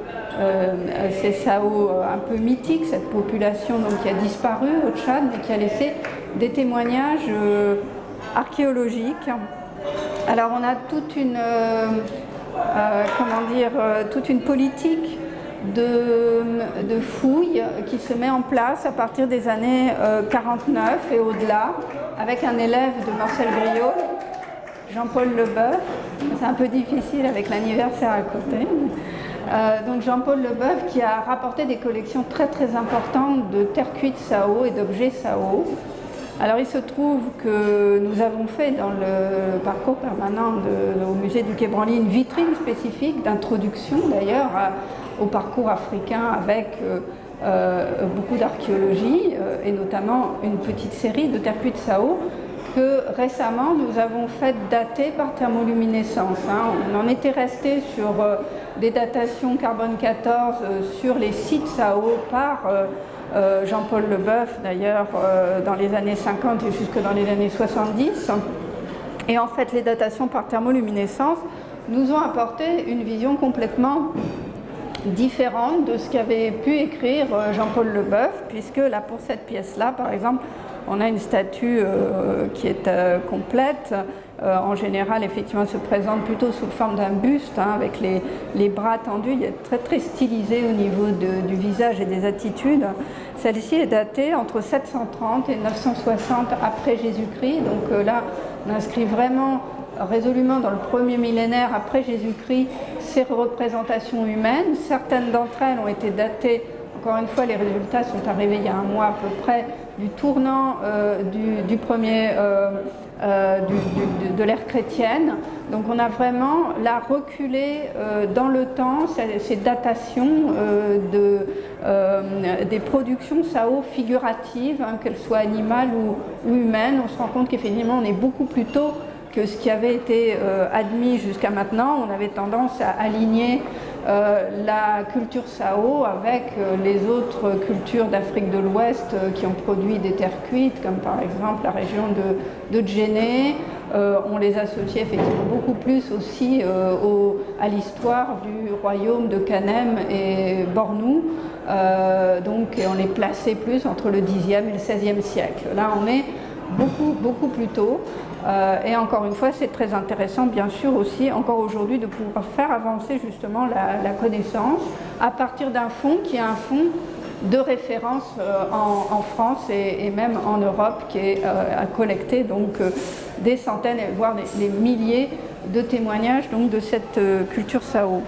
ces Sao un peu mythiques, cette population donc, qui a disparu au Tchad mais qui a laissé des témoignages archéologiques. Alors on a toute une, toute une politique de fouilles qui se met en place à partir des années 49 et au-delà, avec un élève de Marcel Griot, Jean-Paul Leboeuf. C'est un peu difficile avec l'anniversaire à côté. Donc Jean-Paul Leboeuf qui a rapporté des collections très très importantes de terre cuite Sao et d'objets Sao. Alors il se trouve que nous avons fait dans le parcours permanent au musée du Quai Branly une vitrine spécifique d'introduction d'ailleurs au parcours africain avec beaucoup d'archéologie et notamment une petite série de terre cuite Sao que récemment nous avons fait dater par thermoluminescence. On en était resté sur des datations carbone 14 sur les sites Sao par Jean-Paul Leboeuf d'ailleurs dans les années 50 et jusque dans les années 70. Et en fait les datations par thermoluminescence nous ont apporté une vision complètement différente de ce qu'avait pu écrire Jean-Paul Leboeuf, puisque là pour cette pièce-là par exemple on a une statue qui est complète. En général, effectivement, elle se présente plutôt sous forme d'un buste, avec les bras tendus. Il est très très stylisé au niveau du visage et des attitudes. Celle-ci est datée entre 730 et 960 après Jésus-Christ. Donc là, on inscrit vraiment résolument dans le premier millénaire après Jésus-Christ ces représentations humaines. Certaines d'entre elles ont été datées. Encore une fois, les résultats sont arrivés il y a un mois à peu près du tournant de l'ère chrétienne. Donc on a vraiment là reculé dans le temps ces datations des productions Sao figuratives, qu'elles soient animales ou humaines. On se rend compte qu'effectivement on est beaucoup plus tôt que ce qui avait été admis jusqu'à maintenant. On avait tendance à aligner la culture Sao avec les autres cultures d'Afrique de l'Ouest qui ont produit des terres cuites, comme par exemple la région de Djenné. On les associait effectivement beaucoup plus aussi à l'histoire du royaume de Kanem et Bornou. Donc on les plaçait plus entre le Xe et le XVIe siècle. Là on est beaucoup plus tôt. Et encore une fois, c'est très intéressant, bien sûr, aussi, encore aujourd'hui, de pouvoir faire avancer justement la connaissance à partir d'un fonds qui est un fonds de référence en France et même en Europe, qui est à collecter donc des centaines, voire des milliers de témoignages donc, de cette culture Sao.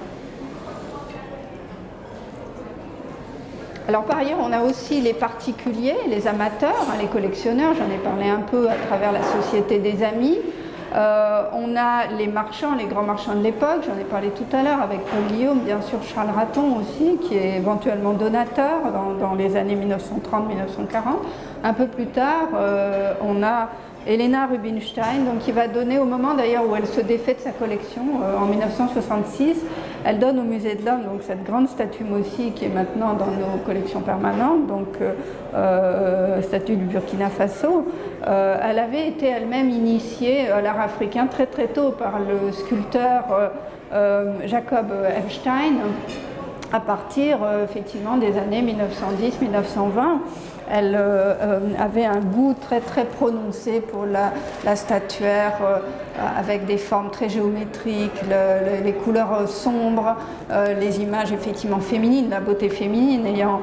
Alors par ailleurs, on a aussi les particuliers, les amateurs, les collectionneurs, j'en ai parlé un peu à travers la Société des Amis. On a les marchands, les grands marchands de l'époque, j'en ai parlé tout à l'heure avec Paul Guillaume, bien sûr Charles Raton aussi, qui est éventuellement donateur dans les années 1930-1940. Un peu plus tard, on a Helena Rubinstein, donc qui va donner au moment d'ailleurs où elle se défait de sa collection en 1966, elle donne au Musée de l'Homme donc cette grande statue Mossi qui est maintenant dans nos collections permanentes, donc statue du Burkina Faso. Elle avait été elle-même initiée à l'art africain très très tôt par le sculpteur Jacob Epstein à partir effectivement des années 1910-1920. Elle avait un goût très très prononcé pour la statuaire avec des formes très géométriques, les couleurs sombres, les images effectivement féminines, la beauté féminine ayant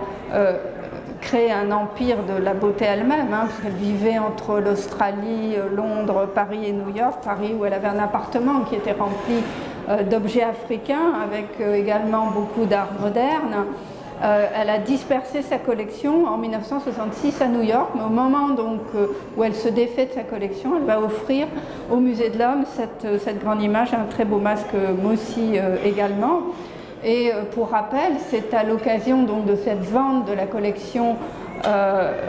créé un empire de la beauté elle-même, parce qu'elle vivait entre l'Australie, Londres, Paris et New York. Paris où elle avait un appartement qui était rempli d'objets africains avec également beaucoup d'art moderne. Elle a dispersé sa collection en 1966 à New York, mais au moment donc, où elle se défait de sa collection, elle va offrir au Musée de l'Homme cette grande image, un très beau masque Mossi également. Et pour rappel, c'est à l'occasion donc, de cette vente de la collection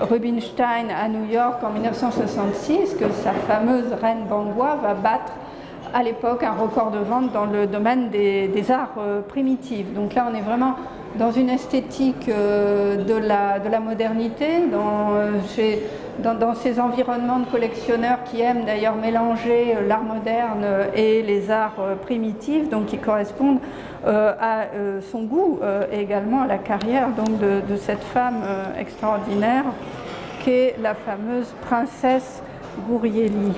Rubinstein à New York en 1966 que sa fameuse reine Bangwa va battre à l'époque un record de vente dans le domaine des arts primitifs. Donc là, on est vraiment dans une esthétique de la modernité, dans ces environnements de collectionneurs qui aiment d'ailleurs mélanger l'art moderne et les arts primitifs, donc qui correspondent à son goût et également à la carrière donc, de cette femme extraordinaire qu'est la fameuse princesse Gourieli.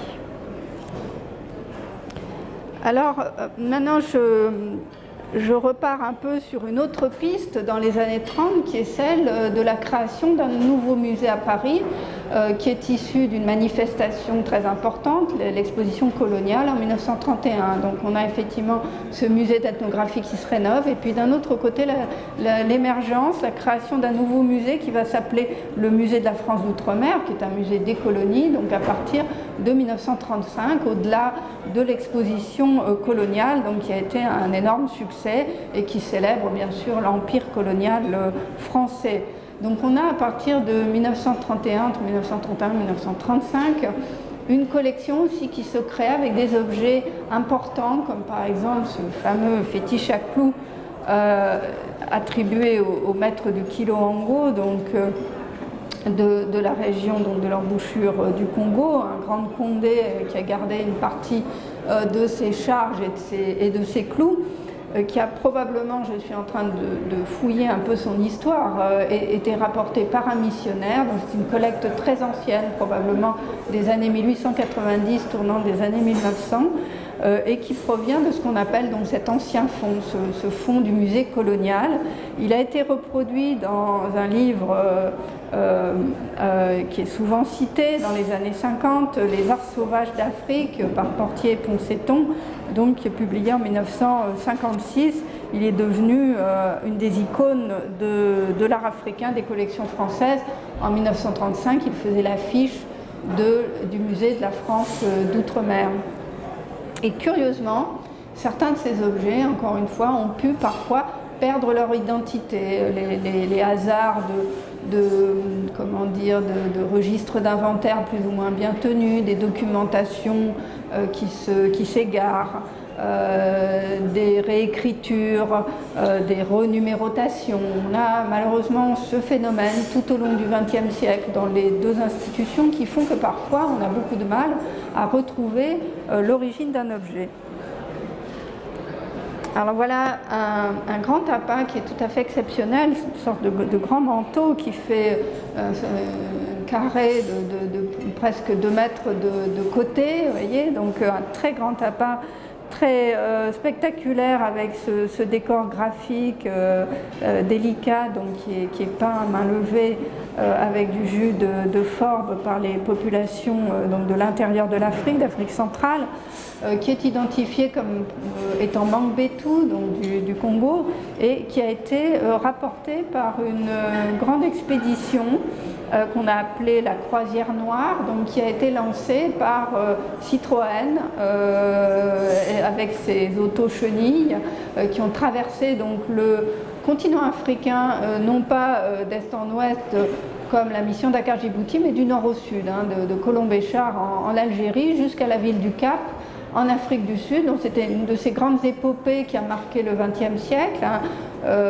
Alors maintenant je repars un peu sur une autre piste dans les années 30 qui est celle de la création d'un nouveau musée à Paris qui est issu d'une manifestation très importante, l'exposition coloniale en 1931. Donc on a effectivement ce musée d'ethnographie qui se rénove et puis d'un autre côté l'émergence, la création d'un nouveau musée qui va s'appeler le musée de la France d'Outre-mer, qui est un musée des colonies, donc à partir de 1935, au-delà de l'exposition coloniale, donc qui a été un énorme succès et qui célèbre bien sûr l'empire colonial français. Donc on a à partir de 1931, entre 1931 et 1935, une collection aussi qui se crée avec des objets importants, comme par exemple ce fameux fétiche à clous attribué au maître du Kiloango, donc de la région donc de l'embouchure du Congo, un grand Condé qui a gardé une partie de ses charges et de ses clous, qui a probablement, je suis en train de fouiller un peu son histoire, été rapporté par un missionnaire. Donc c'est une collecte très ancienne, probablement des années 1890, tournant des années 1900, et qui provient de ce qu'on appelle donc cet ancien fonds, ce fonds du musée colonial. Il a été reproduit dans un livre qui est souvent cité dans les années 50, Les Arts sauvages d'Afrique, par Portier et Poncetton, donc qui est publié en 1956. Il est devenu une des icônes de l'art africain des collections françaises. En 1935, il faisait l'affiche du musée de la France d'Outre-mer. Et curieusement, certains de ces objets, encore une fois, ont pu parfois perdre leur identité. Les hasards de registres d'inventaire plus ou moins bien tenus, des documentations qui s'égarent, des réécritures, des renumérotations. On a malheureusement ce phénomène tout au long du XXe siècle dans les deux institutions qui font que parfois on a beaucoup de mal à retrouver l'origine d'un objet. Alors voilà un grand tapin qui est tout à fait exceptionnel, une sorte de grand manteau qui fait un carré de presque 2 mètres de côté, vous voyez, donc un très grand tapin très spectaculaire avec ce décor graphique délicat, donc qui est peint à main levée avec du jus de forbe par les populations donc de l'intérieur de l'Afrique, d'Afrique centrale, qui est identifié comme étant Mangbetu, donc du Congo, et qui a été rapporté par une grande expédition qu'on a appelée la Croisière Noire, donc qui a été lancée par Citroën avec ses auto-chenilles qui ont traversé donc le continent africain, non pas d'est en ouest comme la mission Dakar-Djibouti, mais du nord au sud, de Colombéchar en Algérie jusqu'à la ville du Cap en Afrique du Sud. Donc c'était une de ces grandes épopées qui a marqué le XXe siècle.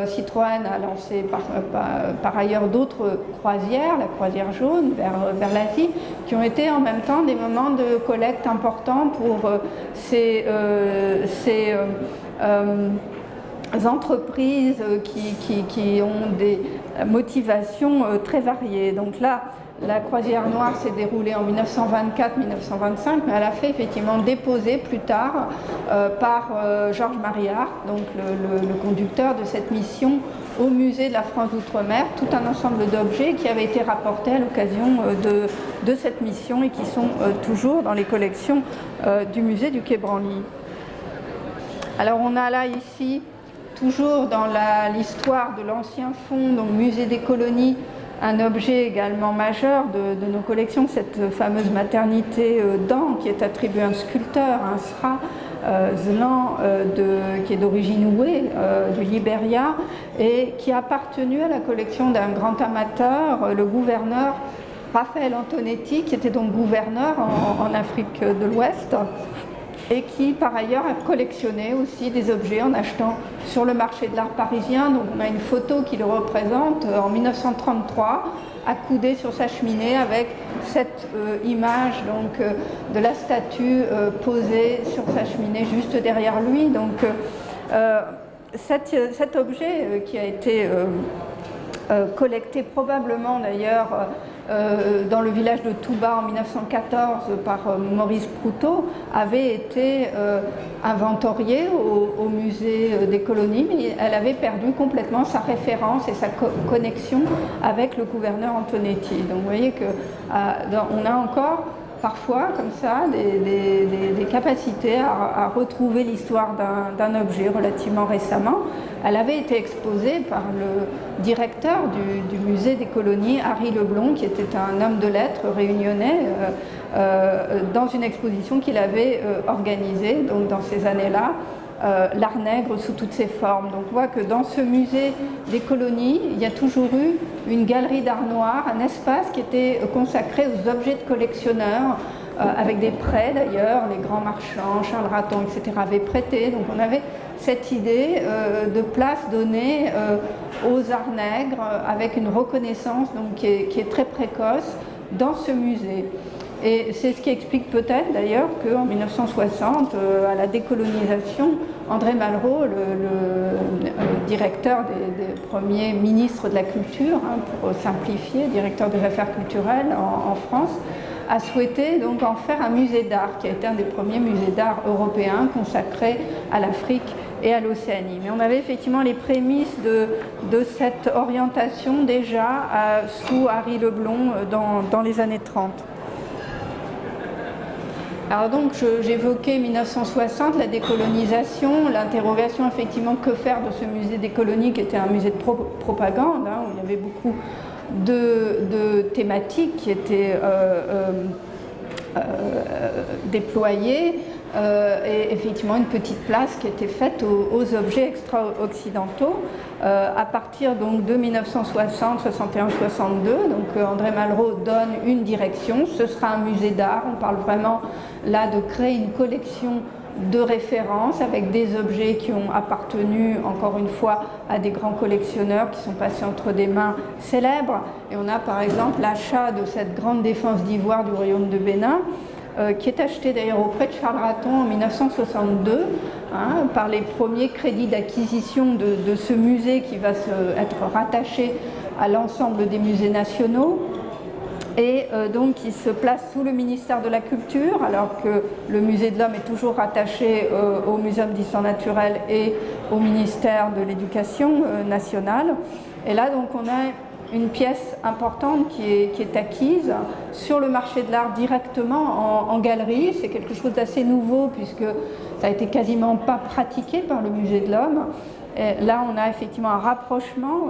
Citroën a lancé par ailleurs d'autres croisières, la croisière jaune vers l'Asie, qui ont été en même temps des moments de collecte importants pour ces entreprises qui ont des motivations très variées. Donc là, la croisière noire s'est déroulée en 1924-1925, mais elle a fait effectivement déposer plus tard par Georges Mariart, donc le conducteur de cette mission, au musée de la France d'Outre-mer, tout un ensemble d'objets qui avaient été rapportés à l'occasion de cette mission et qui sont toujours dans les collections du musée du Quai Branly. Alors on a là ici, toujours dans l'histoire de l'ancien fonds, donc musée des colonies, un objet également majeur de nos collections, cette fameuse maternité d'An qui est attribuée à un sculpteur, un Sra Zlan, qui est d'origine oué, du Libéria, et qui a appartenu à la collection d'un grand amateur, le gouverneur Raphaël Antonetti, qui était donc gouverneur en Afrique de l'Ouest, et qui par ailleurs a collectionné aussi des objets en achetant sur le marché de l'art parisien. Donc on a une photo qui le représente en 1933, accoudé sur sa cheminée avec cette image donc, de la statue posée sur sa cheminée juste derrière lui. Donc cet objet qui a été collecté probablement d'ailleurs dans le village de Touba en 1914 par Maurice Proutot, avait été inventoriée au musée des colonies, mais elle avait perdu complètement sa référence et sa connexion avec le gouverneur Antonetti. Donc vous voyez qu'on a encore parfois comme ça des capacités à retrouver l'histoire d'un objet relativement récemment. Elle avait été exposée par le directeur du musée des colonies, Harry Leblond, qui était un homme de lettres réunionnais, dans une exposition qu'il avait organisée donc dans ces années-là, l'art nègre sous toutes ses formes. Donc on voit que dans ce musée des colonies, il y a toujours eu une galerie d'art noir, un espace qui était consacré aux objets de collectionneurs, avec des prêts d'ailleurs, les grands marchands, Charles Raton, etc. avaient prêté. Donc on avait cette idée de place donnée aux arts nègres, avec une reconnaissance donc, qui est très précoce dans ce musée. Et c'est ce qui explique peut-être d'ailleurs qu'en 1960, à la décolonisation, André Malraux, le directeur des premiers ministres de la culture, hein, pour simplifier, directeur des affaires culturelles en France, a souhaité donc en faire un musée d'art, qui a été un des premiers musées d'art européens consacrés à l'Afrique et à l'Océanie. Mais on avait effectivement les prémices de cette orientation déjà sous Harry Leblond dans les années 30. Alors donc j'évoquais 1960, la décolonisation, l'interrogation effectivement que faire de ce musée des colonies qui était un musée de propagande, hein, où il y avait beaucoup de thématiques qui étaient déployées et effectivement une petite place qui était faite aux objets extra-occidentaux à partir donc de 1960, 61, 62. Donc André Malraux donne une direction, ce sera un musée d'art. On parle vraiment là de créer une collection de référence avec des objets qui ont appartenu encore une fois à des grands collectionneurs qui sont passés entre des mains célèbres. Et on a par exemple l'achat de cette grande défense d'ivoire du royaume de Bénin, qui est acheté d'ailleurs auprès de Charles Raton en 1962, hein, par les premiers crédits d'acquisition de ce musée qui va être rattaché à l'ensemble des musées nationaux. Et donc qui se place sous le ministère de la Culture, alors que le musée de l'Homme est toujours rattaché au Muséum d'histoire naturelle et au ministère de l'Éducation nationale. Et là, donc, on a une pièce importante qui est acquise sur le marché de l'art directement en galerie. C'est quelque chose d'assez nouveau puisque ça a été quasiment pas pratiqué par le musée de l'Homme. Et là, on a effectivement un rapprochement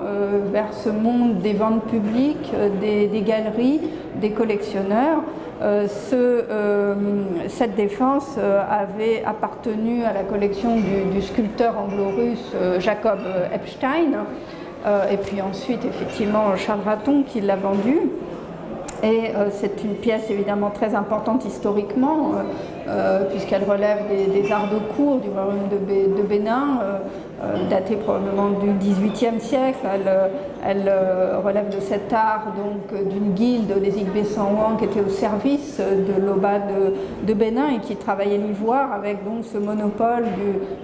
vers ce monde des ventes publiques, des galeries, des collectionneurs. Cette défense avait appartenu à la collection du sculpteur anglo-russe Jacob Epstein, et puis ensuite, effectivement, Charles Raton qui l'a vendue. Et c'est une pièce évidemment très importante historiquement, puisqu'elle relève des arts de cour du royaume de Bénin, datée probablement du XVIIIe siècle. Elle relève de cet art donc d'une guilde, les Igbe Sanwang, qui était au service de l'Oba de Bénin et qui travaillait l'ivoire avec donc ce monopole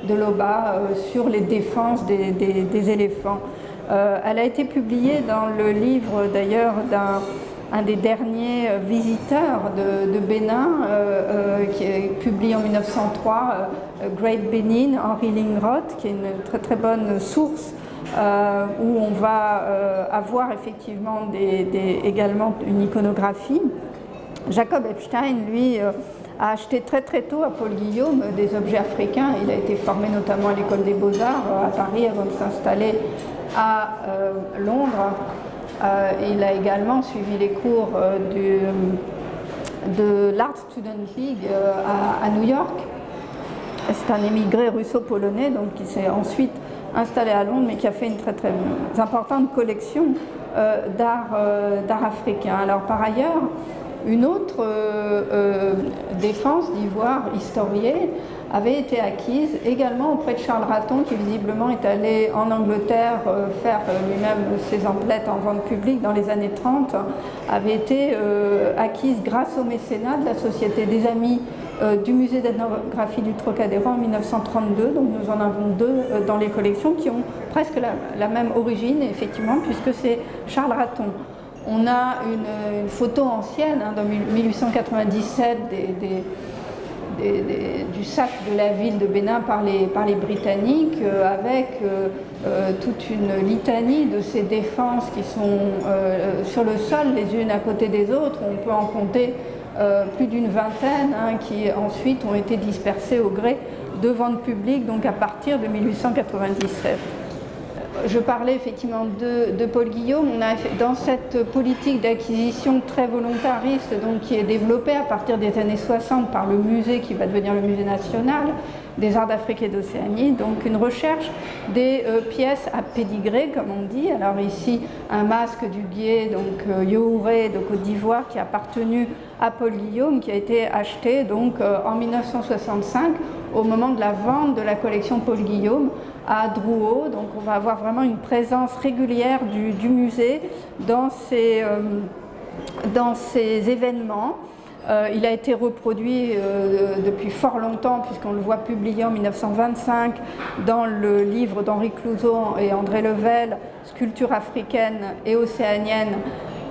de l'Oba sur les défenses des éléphants. Elle a été publiée dans le livre d'ailleurs un des derniers visiteurs de Bénin, qui est publié en 1903, Great Benin, Henri Lingroth, qui est une très très bonne source où on va avoir effectivement également une iconographie. Jacob Epstein, lui, a acheté très très tôt à Paul Guillaume des objets africains. Il a été formé notamment à l'école des Beaux-Arts à Paris avant de s'installer à Londres. Il a également suivi les cours de l'Art Student League à New York. C'est un émigré russo-polonais donc, qui s'est ensuite installé à Londres, mais qui a fait une très très importante collection d'art africain. Alors par ailleurs, Une autre défense d'ivoire historiée avait été acquise également auprès de Charles Raton, qui visiblement est allé en Angleterre faire lui-même ses emplettes en vente publique dans les années 30, avait été acquise grâce au mécénat de la Société des Amis du musée d'ethnographie du Trocadéro en 1932. Donc nous en avons deux dans les collections qui ont presque la même origine, effectivement, puisque c'est Charles Raton. On a une photo ancienne, hein, de 1897 du sac de la ville de Bénin par les Britanniques, avec toute une litanie de ces défenses qui sont sur le sol les unes à côté des autres. On peut en compter plus d'une vingtaine, hein, qui ensuite ont été dispersées au gré de ventes publiques, donc à partir de 1897. Je parlais effectivement de Paul Guillaume. On a, dans cette politique d'acquisition très volontariste, donc, qui est développée à partir des années 60 par le musée qui va devenir le musée national des arts d'Afrique et d'Océanie, donc une recherche des pièces à pédigré, comme on dit. Alors ici, un masque du Guier, donc Youré de Côte d'Ivoire, qui a appartenu à Paul Guillaume, qui a été acheté donc en 1965, au moment de la vente de la collection Paul Guillaume à Drouot. Donc on va avoir vraiment une présence régulière du musée dans ces événements. Il a été reproduit depuis fort longtemps, puisqu'on le voit publié en 1925 dans le livre d'Henri Clouzot et André Level, Sculpture africaine et océanienne,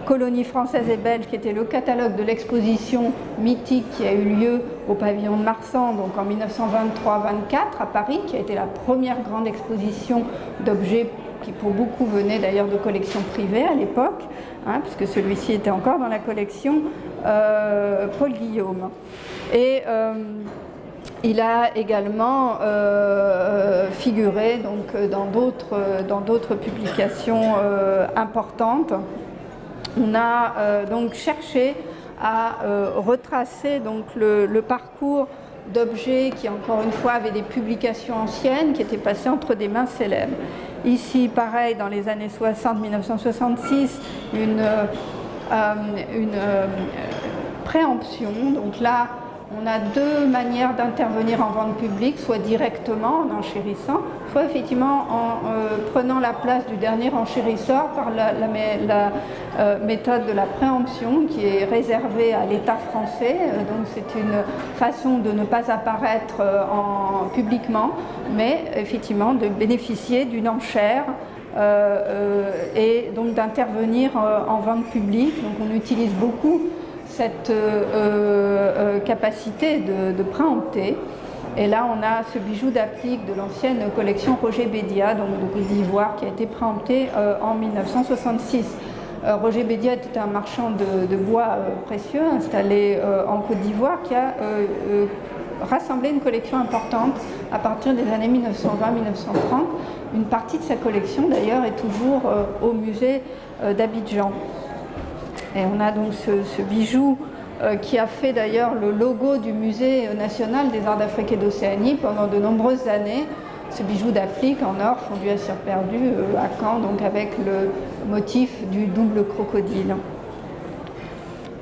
colonies françaises et belges, qui était le catalogue de l'exposition mythique qui a eu lieu au pavillon de Marsan, donc en 1923-24 à Paris, qui a été la première grande exposition d'objets qui pour beaucoup venaient d'ailleurs de collections privées à l'époque, hein, puisque celui-ci était encore dans la collection Paul Guillaume. Et il a également figuré donc, dans d'autres publications importantes. On a donc cherché à retracer donc, le parcours d'objets qui, encore une fois, avaient des publications anciennes qui étaient passées entre des mains célèbres. Ici, pareil, dans les années 60, 1966, une préemption. Donc là, on a deux manières d'intervenir en vente publique, soit directement en enchérissant, soit effectivement en prenant la place du dernier enchérisseur par la méthode de la préemption qui est réservée à l'État français. Donc c'est une façon de ne pas apparaître publiquement, mais effectivement de bénéficier d'une enchère et donc d'intervenir en vente publique. Donc on utilise beaucoup cette capacité de préempter. Et là, on a ce bijou d'applique de l'ancienne collection Roger Bédia, donc de Côte d'Ivoire, qui a été préempté en 1966. Roger Bédia était un marchand de bois précieux installé en Côte d'Ivoire qui a rassemblé une collection importante à partir des années 1920-1930. Une partie de sa collection, d'ailleurs, est toujours au musée d'Abidjan. Et on a donc ce bijou qui a fait d'ailleurs le logo du Musée national des arts d'Afrique et d'Océanie pendant de nombreuses années. Ce bijou d'applique en or fondu à cire perdue à Caen, donc avec le motif du double crocodile.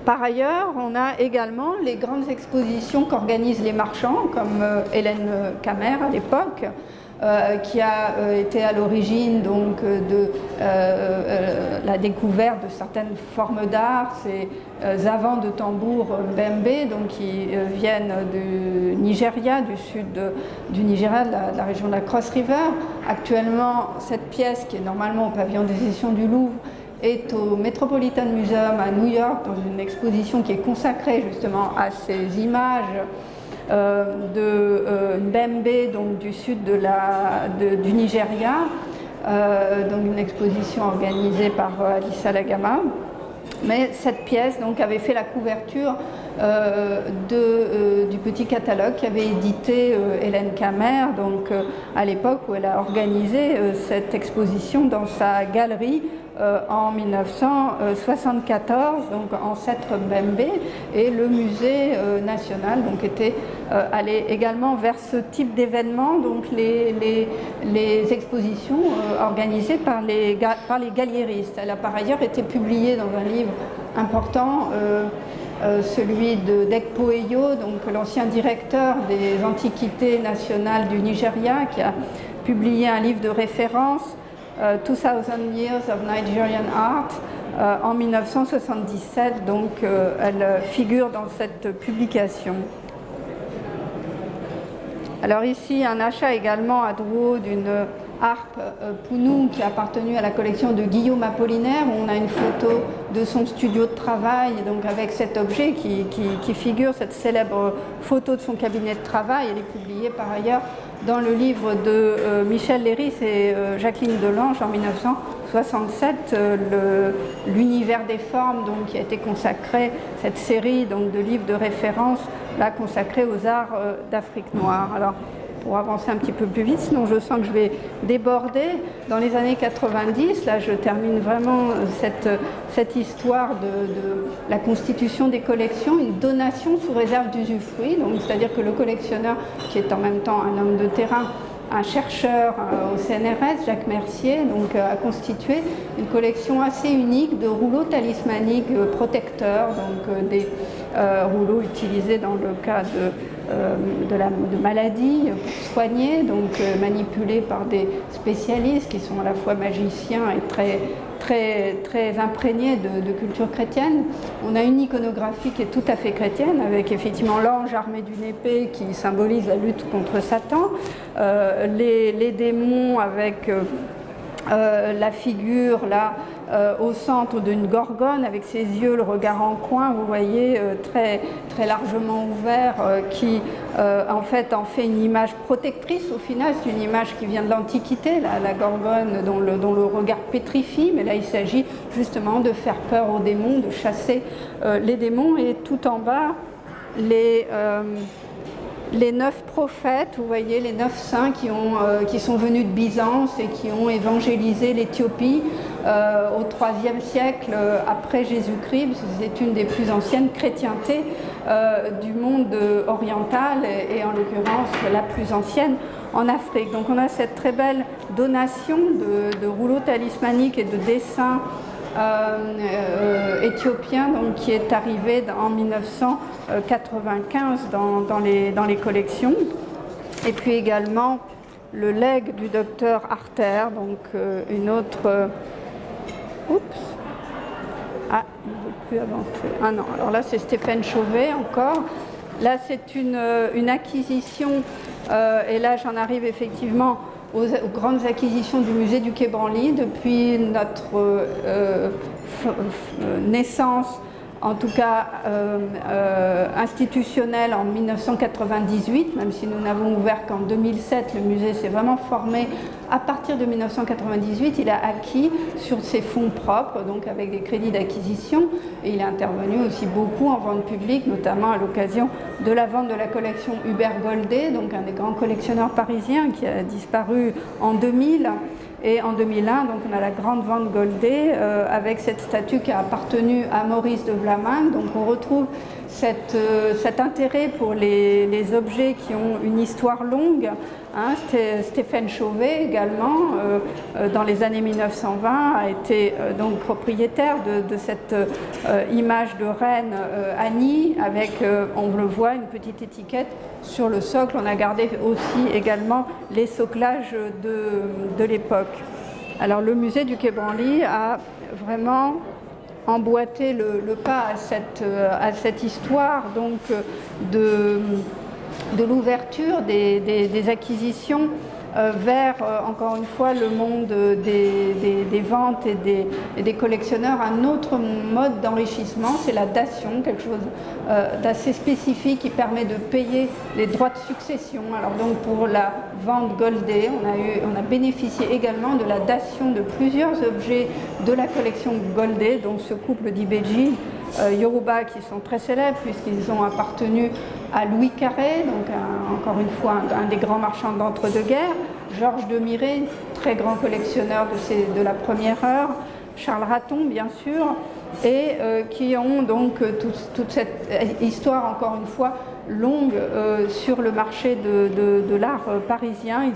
Par ailleurs, on a également les grandes expositions qu'organisent les marchands, comme Hélène Camer à l'époque, qui a été à l'origine donc de la découverte de certaines formes d'art, ces avants de tambour Mbembe, donc qui viennent du Nigeria, du sud du Nigeria, de la région de la Cross River. Actuellement, cette pièce, qui est normalement au pavillon des sessions du Louvre, est au Metropolitan Museum à New York, dans une exposition qui est consacrée justement à ces images de Mbembe, donc du sud du Nigeria, donc une exposition organisée par Alissa Lagama. Mais cette pièce donc, avait fait la couverture du petit catalogue qu'avait édité Hélène Camer, donc, à l'époque où elle a organisé cette exposition dans sa galerie en 1974, donc ancêtre Mbembe, et le musée national donc, était allé également vers ce type d'événement, donc les expositions organisées par les galléristes. Elle a par ailleurs été publiée dans un livre important celui d'Ekpo Eyo, donc l'ancien directeur des Antiquités nationales du Nigeria, qui a publié un livre de référence, 2000 Years of Nigerian Art, en 1977, donc elle figure dans cette publication. Alors ici, un achat également à Drouot d'une harpe Pounou qui a appartenu à la collection de Guillaume Apollinaire, où on a une photo de son studio de travail, donc avec cet objet qui figure, cette célèbre photo de son cabinet de travail. Elle est publiée par ailleurs dans le livre de Michel Léris et Jacqueline Delange en 1967, l'univers des formes, donc, qui a été consacré, cette série donc, de livres de référence là, consacrés aux arts d'Afrique noire. Alors, pour avancer un petit peu plus vite, sinon je sens que je vais déborder. Dans les années 90, là je termine vraiment cette histoire de la constitution des collections, une donation sous réserve d'usufruit, donc c'est-à-dire que le collectionneur, qui est en même temps un homme de terrain, un chercheur au CNRS, Jacques Mercier, donc, a constitué une collection assez unique de rouleaux talismaniques protecteurs, donc des rouleaux utilisés dans le cas de maladies pour soigner, donc manipulés par des spécialistes qui sont à la fois magiciens et très imprégnés de culture chrétienne. On a une iconographie qui est tout à fait chrétienne, avec effectivement l'ange armé d'une épée qui symbolise la lutte contre Satan, les démons avec la figure là au centre d'une gorgone avec ses yeux, le regard en coin, vous voyez, très largement ouvert, qui en fait en fait une image protectrice. Au final, c'est une image qui vient de l'Antiquité, la gorgone dont le regard pétrifie, mais là il s'agit justement de faire peur aux démons, de chasser les démons. Et tout en bas, les 9 prophètes, vous voyez, les 9 saints qui sont venus de Byzance et qui ont évangélisé l'Éthiopie au IIIe siècle après Jésus-Christ. C'est une des plus anciennes chrétientés du monde oriental et en l'occurrence la plus ancienne en Afrique. Donc on a cette très belle donation de rouleaux talismaniques et de dessins éthiopien, donc, qui est arrivé en 1995 dans les collections. Et puis également le legs du docteur Arter, donc une autre... Oups. Ah, il ne veut plus avancer. Ah non, alors là c'est Stéphane Chauvet encore. Là c'est une acquisition, et là j'en arrive effectivement aux grandes acquisitions du musée du Quai Branly depuis notre naissance, en tout cas institutionnelle, en 1998, même si nous n'avons ouvert qu'en 2007. Le musée s'est vraiment formé à partir de 1998. Il a acquis sur ses fonds propres, donc avec des crédits d'acquisition, et il est intervenu aussi beaucoup en vente publique, notamment à l'occasion de la vente de la collection Hubert Goldé, donc un des grands collectionneurs parisiens qui a disparu en 2000. Et en 2001, donc, on a la grande vente Goldé avec cette statue qui a appartenu à Maurice de Vlaminck. Donc on retrouve cet intérêt pour les objets qui ont une histoire longue. Hein. Stéphane Chauvet également, dans les années 1920, a été donc propriétaire de cette image de reine Annie, avec, on le voit, une petite étiquette sur le socle. On a gardé aussi également les soclages de l'époque. Alors le musée du Quai Branly a vraiment emboîté le pas à cette histoire donc de l'ouverture des acquisitions vers, encore une fois, le monde des ventes et des collectionneurs. Un autre mode d'enrichissement, c'est la dation, quelque chose d'assez spécifique qui permet de payer les droits de succession. Alors donc pour la vente Goldé, on a bénéficié également de la dation de plusieurs objets de la collection Goldé, donc ce couple d'Ibeji Yoruba qui sont très célèbres puisqu'ils ont appartenu à Louis Carré, donc encore une fois un des grands marchands d'entre-deux-guerres, Georges de Miré, très grand collectionneur de la première heure, Charles Raton bien sûr, et qui ont donc toute cette histoire encore une fois longue sur le marché de l'art parisien. Ils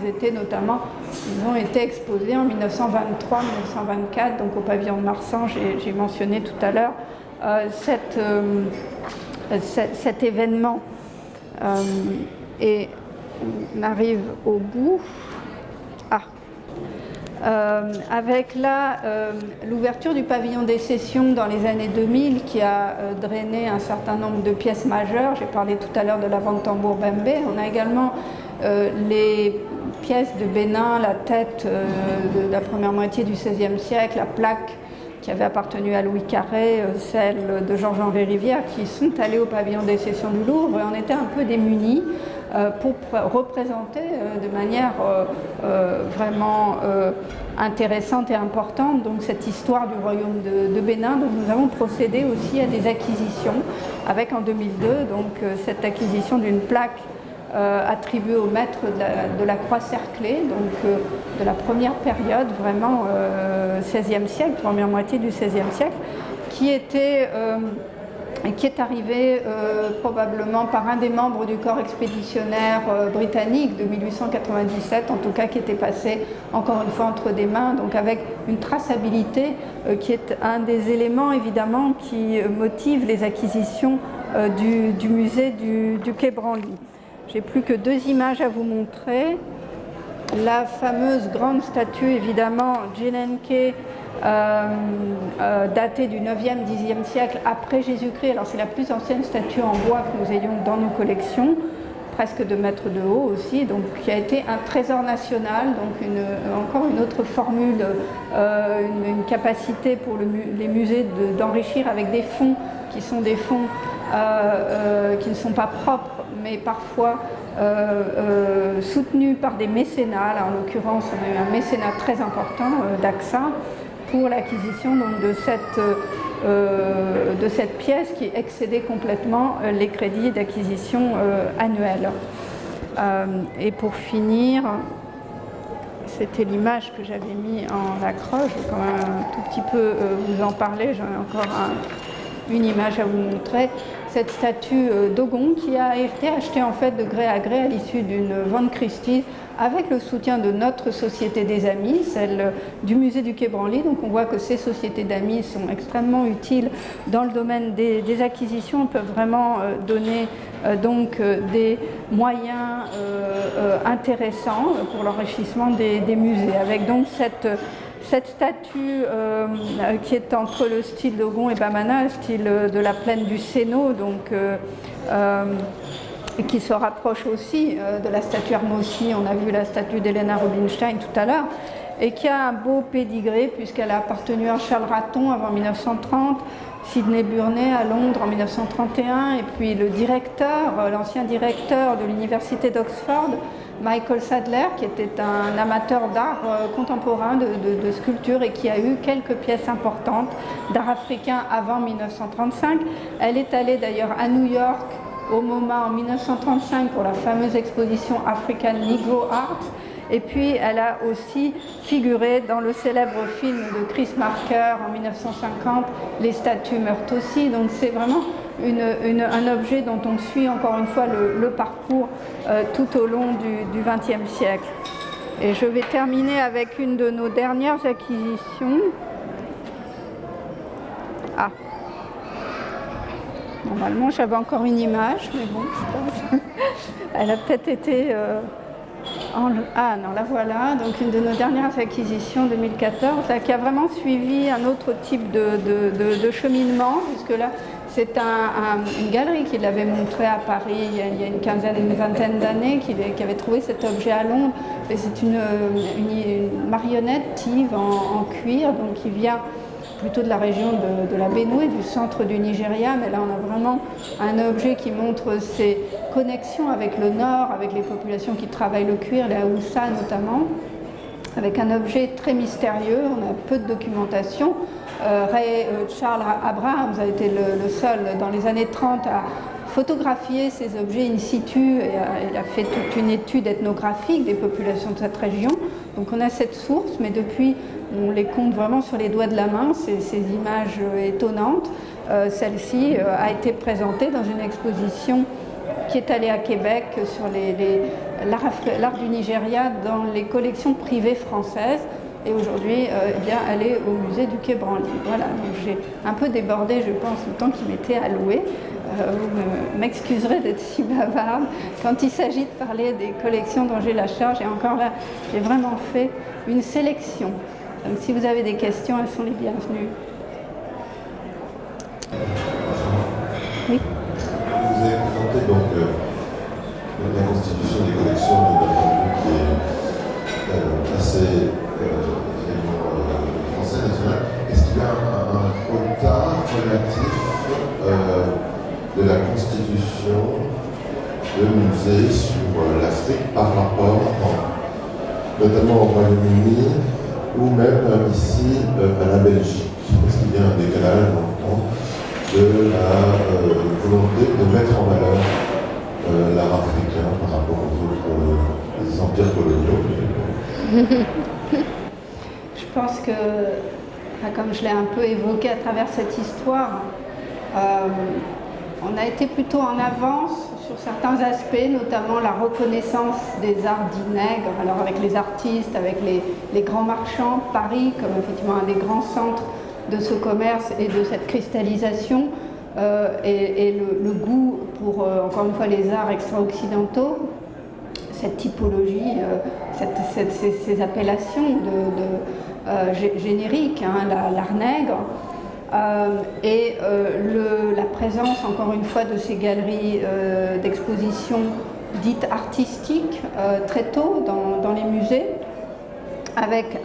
ont été exposés en 1923-1924, donc au pavillon de Marsan, j'ai mentionné tout à l'heure cet événement. Et on arrive au bout. Avec là l'ouverture du pavillon des sessions dans les années 2000 qui a drainé un certain nombre de pièces majeures. J'ai parlé tout à l'heure de la vente tambour Bembe. On a également les pièces de Bénin, la tête de la première moitié du XVIe siècle, la plaque qui avait appartenu à Louis Carré, celle de Georges-Henri Rivière, qui sont allées au pavillon des sessions du Louvre, et on était un peu démunis pour représenter de manière vraiment intéressante et importante donc cette histoire du royaume de Bénin. Donc nous avons procédé aussi à des acquisitions avec en 2002 donc cette acquisition d'une plaque attribuée au maître de la croix cerclée, donc de la première période, vraiment XVIe siècle, première moitié du XVIe siècle, qui est arrivé probablement par un des membres du corps expéditionnaire britannique de 1897, en tout cas qui était passé encore une fois entre des mains, donc avec une traçabilité qui est un des éléments évidemment qui motive les acquisitions du musée du Quai Branly. J'ai plus que 2 images à vous montrer. La fameuse grande statue évidemment Djenenke, datée du 9e, 10e siècle après Jésus-Christ. Alors c'est la plus ancienne statue en bois que nous ayons dans nos collections, presque 2 mètres de haut aussi, donc qui a été un trésor national, donc encore une autre formule, une capacité pour les musées d'enrichir avec des fonds qui sont des fonds qui ne sont pas propres, mais parfois soutenus par des mécénats. Là, en l'occurrence, on a eu un mécénat très important d'AXA pour l'acquisition de cette pièce qui excédait complètement les crédits d'acquisition annuels. Et pour finir, c'était l'image que j'avais mis en accroche. Je vais quand même un tout petit peu vous en parler. J'en ai encore une image à vous montrer. Cette statue Dogon qui a été achetée en fait de gré à gré à l'issue d'une vente Christie's avec le soutien de notre société des amis, celle du musée du Quai Branly. Donc on voit que ces sociétés d'amis sont extrêmement utiles dans le domaine des acquisitions. Elles peuvent vraiment donner donc des moyens intéressants pour l'enrichissement des musées. Avec donc cette statue qui est entre le style Dogon et Bamana, le style de la plaine du Sénot, donc qui se rapproche aussi de la statue Hermossi. On a vu la statue d'Helena Rubinstein tout à l'heure, et qui a un beau pédigré puisqu'elle a appartenu à Charles Raton avant 1930, Sidney Burney à Londres en 1931, et puis le directeur, l'ancien directeur de l'université d'Oxford, Michael Sadler, qui était un amateur d'art contemporain, de sculpture, et qui a eu quelques pièces importantes d'art africain avant 1935. Elle est allée d'ailleurs à New York au MoMA en 1935 pour la fameuse exposition African Negro Art. Et puis elle a aussi figuré dans le célèbre film de Chris Marker en 1950, Les statues meurent aussi. Donc c'est vraiment un objet dont on suit encore une fois le parcours tout au long du XXe siècle. Et je vais terminer avec une de nos dernières acquisitions. Normalement j'avais encore une image, mais bon, je pense. Elle a peut-être été... non, la voilà, donc une de nos dernières acquisitions 2014, là, qui a vraiment suivi un autre type de cheminement, puisque là, c'est une galerie qui l'avait montré à Paris il y a une vingtaine d'années, qui avait trouvé cet objet à Londres. Et c'est une marionnette tive en cuir, donc qui vient plutôt de la région de la Benue, du centre du Nigeria, mais là on a vraiment un objet qui montre ses connexions avec le nord, avec les populations qui travaillent le cuir, les Haoussa notamment, avec un objet très mystérieux. On a peu de documentation. Charles Abrahams a été le seul dans les années 30 à photographier ces objets in situ, et il a fait toute une étude ethnographique des populations de cette région. Donc on a cette source, mais depuis on les compte vraiment sur les doigts de la main, ces images étonnantes. Celle-ci a été présentée dans une exposition qui est allée à Québec sur l'art du Nigeria dans les collections privées françaises. et aujourd'hui eh bien, elle est au musée du Quai Branly. Voilà, donc j'ai un peu débordé, je pense, le temps qui m'était alloué. Vous m'excuserez d'être si bavarde quand il s'agit de parler des collections dont j'ai la charge, et encore là, j'ai vraiment fait une sélection. Donc si vous avez des questions, elles sont les bienvenues. Oui. Vous avez présenté donc la constitution des collections d'un point de vue qui est assez français, national. Est-ce qu'il y a un retard relatif de la constitution de musées sur l'Afrique par rapport notamment au Royaume-Uni ou même ici à la Belgique? Est-ce qu'il y a un décalage de la volonté de mettre en valeur l'art africain par rapport aux autres empires coloniaux? Je pense que, comme je l'ai un peu évoqué à travers cette histoire, on a été plutôt en avance sur certains aspects, notamment la reconnaissance des arts dits nègres, alors avec les artistes, avec les grands marchands, Paris comme effectivement un des grands centres de ce commerce et de cette cristallisation, et le goût pour, encore une fois, les arts extra-occidentaux, cette typologie, ces appellations génériques, hein, l'art nègre, et la présence, encore une fois, de ces galeries d'exposition dites artistiques très tôt dans les musées, avec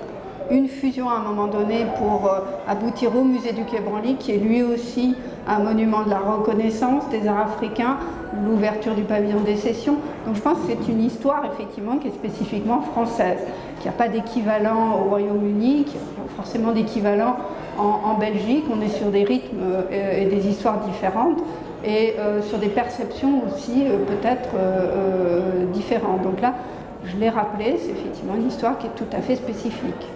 une fusion à un moment donné pour aboutir au musée du Quai Branly, qui est lui aussi un monument de la reconnaissance des arts africains, l'ouverture du pavillon des sessions. Donc je pense que c'est une histoire effectivement qui est spécifiquement française, qui n'a pas d'équivalent au Royaume-Uni, qui n'a pas forcément d'équivalent en Belgique. On est sur des rythmes et des histoires différentes, et sur des perceptions aussi peut-être différentes. Donc là, je l'ai rappelé, c'est effectivement une histoire qui est tout à fait spécifique.